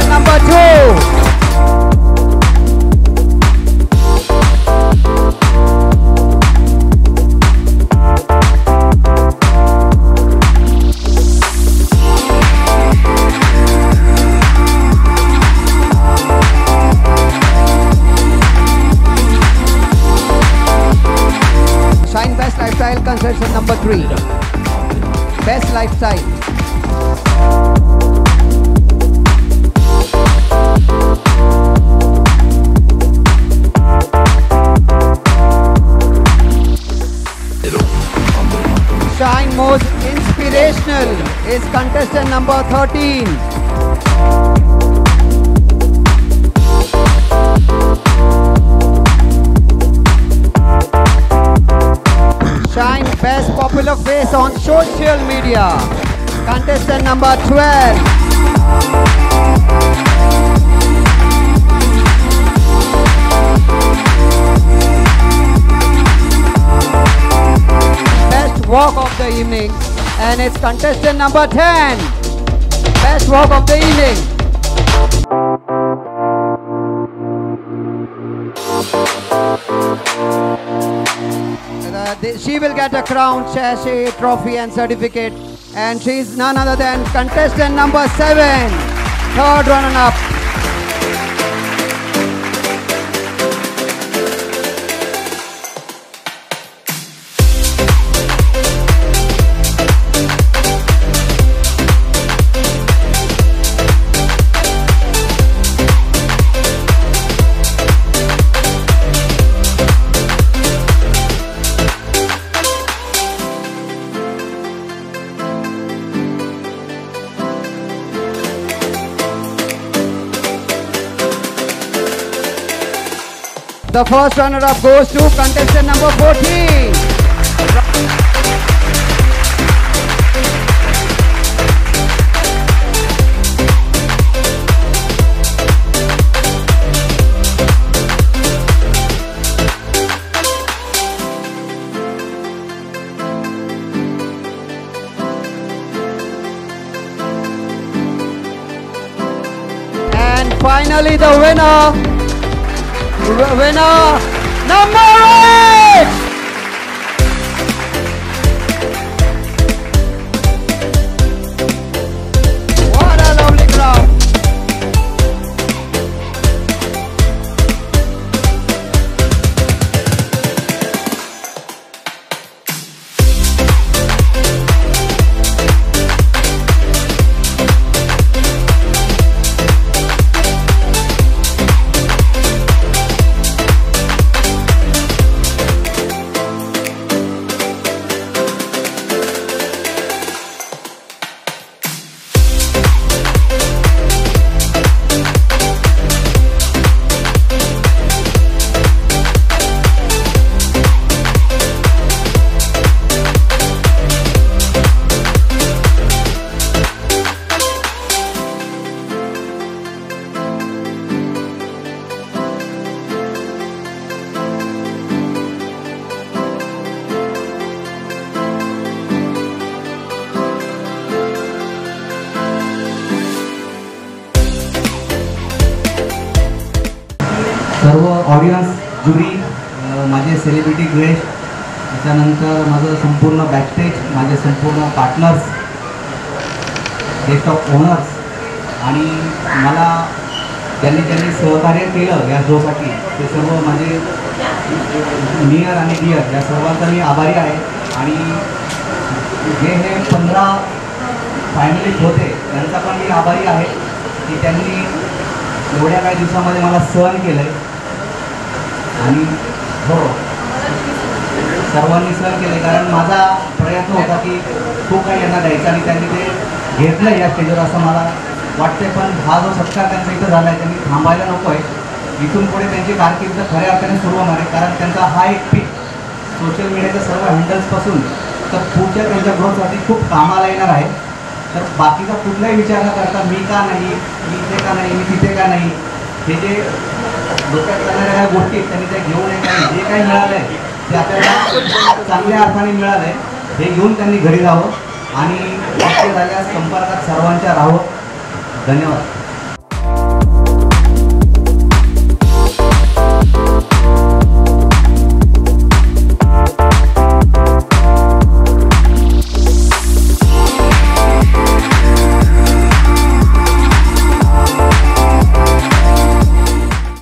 Number 2. Shine Best Lifestyle contestant number 3. Best Lifestyle. Shine Most Inspirational is contestant number 13. Shine Best Popular Face on Social Media, contestant number 12. Walk of the evening, and it's contestant number 10. Best walk of the evening. She will get a crown, sachet, trophy and certificate, and she's none other than contestant number 7, third runner-up. The first runner-up goes to contestant number 14. finally the winner number 8. What a lovely crowd. सर्व audience, jury, माझे celebrity guest, त्याच्यानंतर माझं संपूर्ण backstage, माझे संपूर्ण partners, guest of owners आणि मला ज्यांनी सहकार्य केलं या शोसाठी ते सर्व माझे नियर आणि डियर या सर्वांचा मी आभारी आहे. आणि जे हे 15 फॅमिलीज होते त्यांचा पण मी आभारी आहे की त्यांनी एवढ्या काही दिवसामध्ये मला सहन केलं आहे. आणि हो, सर्वांनी सहन केले कारण माझा प्रयत्न होता की खूप काही यांना द्यायचा आणि त्यांनी ते घेतलं या स्टेजवर असं मला वाटते. पण हा जो सत्कार त्यांचा इथं झाला आहे त्यांनी थांबायला नको आहे. इथून पुढे त्यांची कारकीर्द खऱ्या अर्थाने सुरू होणार आहे कारण त्यांचा हा एक पीक सोशल मीडियाच्या सर्व हँडल्सपासून तर पुढच्या त्यांच्या ग्रोथसाठी खूप कामाला येणार आहे. तर बाकीचा कुठलाही विचार न करता मी का नाही, मी इथे का नाही, मी तिथे का नाही, हे जे डोक्यात करणाऱ्या काही गोष्टी आहेत त्यांनी त्या घेऊ नये. कारण जे काही मिळालं आहे ते आपल्याला चांगल्या अर्थाने मिळालं आहे हे घेऊन त्यांनी घरी जावं आणि शक्य झाल्यास संपर्कात सर्वांच्या राहावं. धन्यवाद.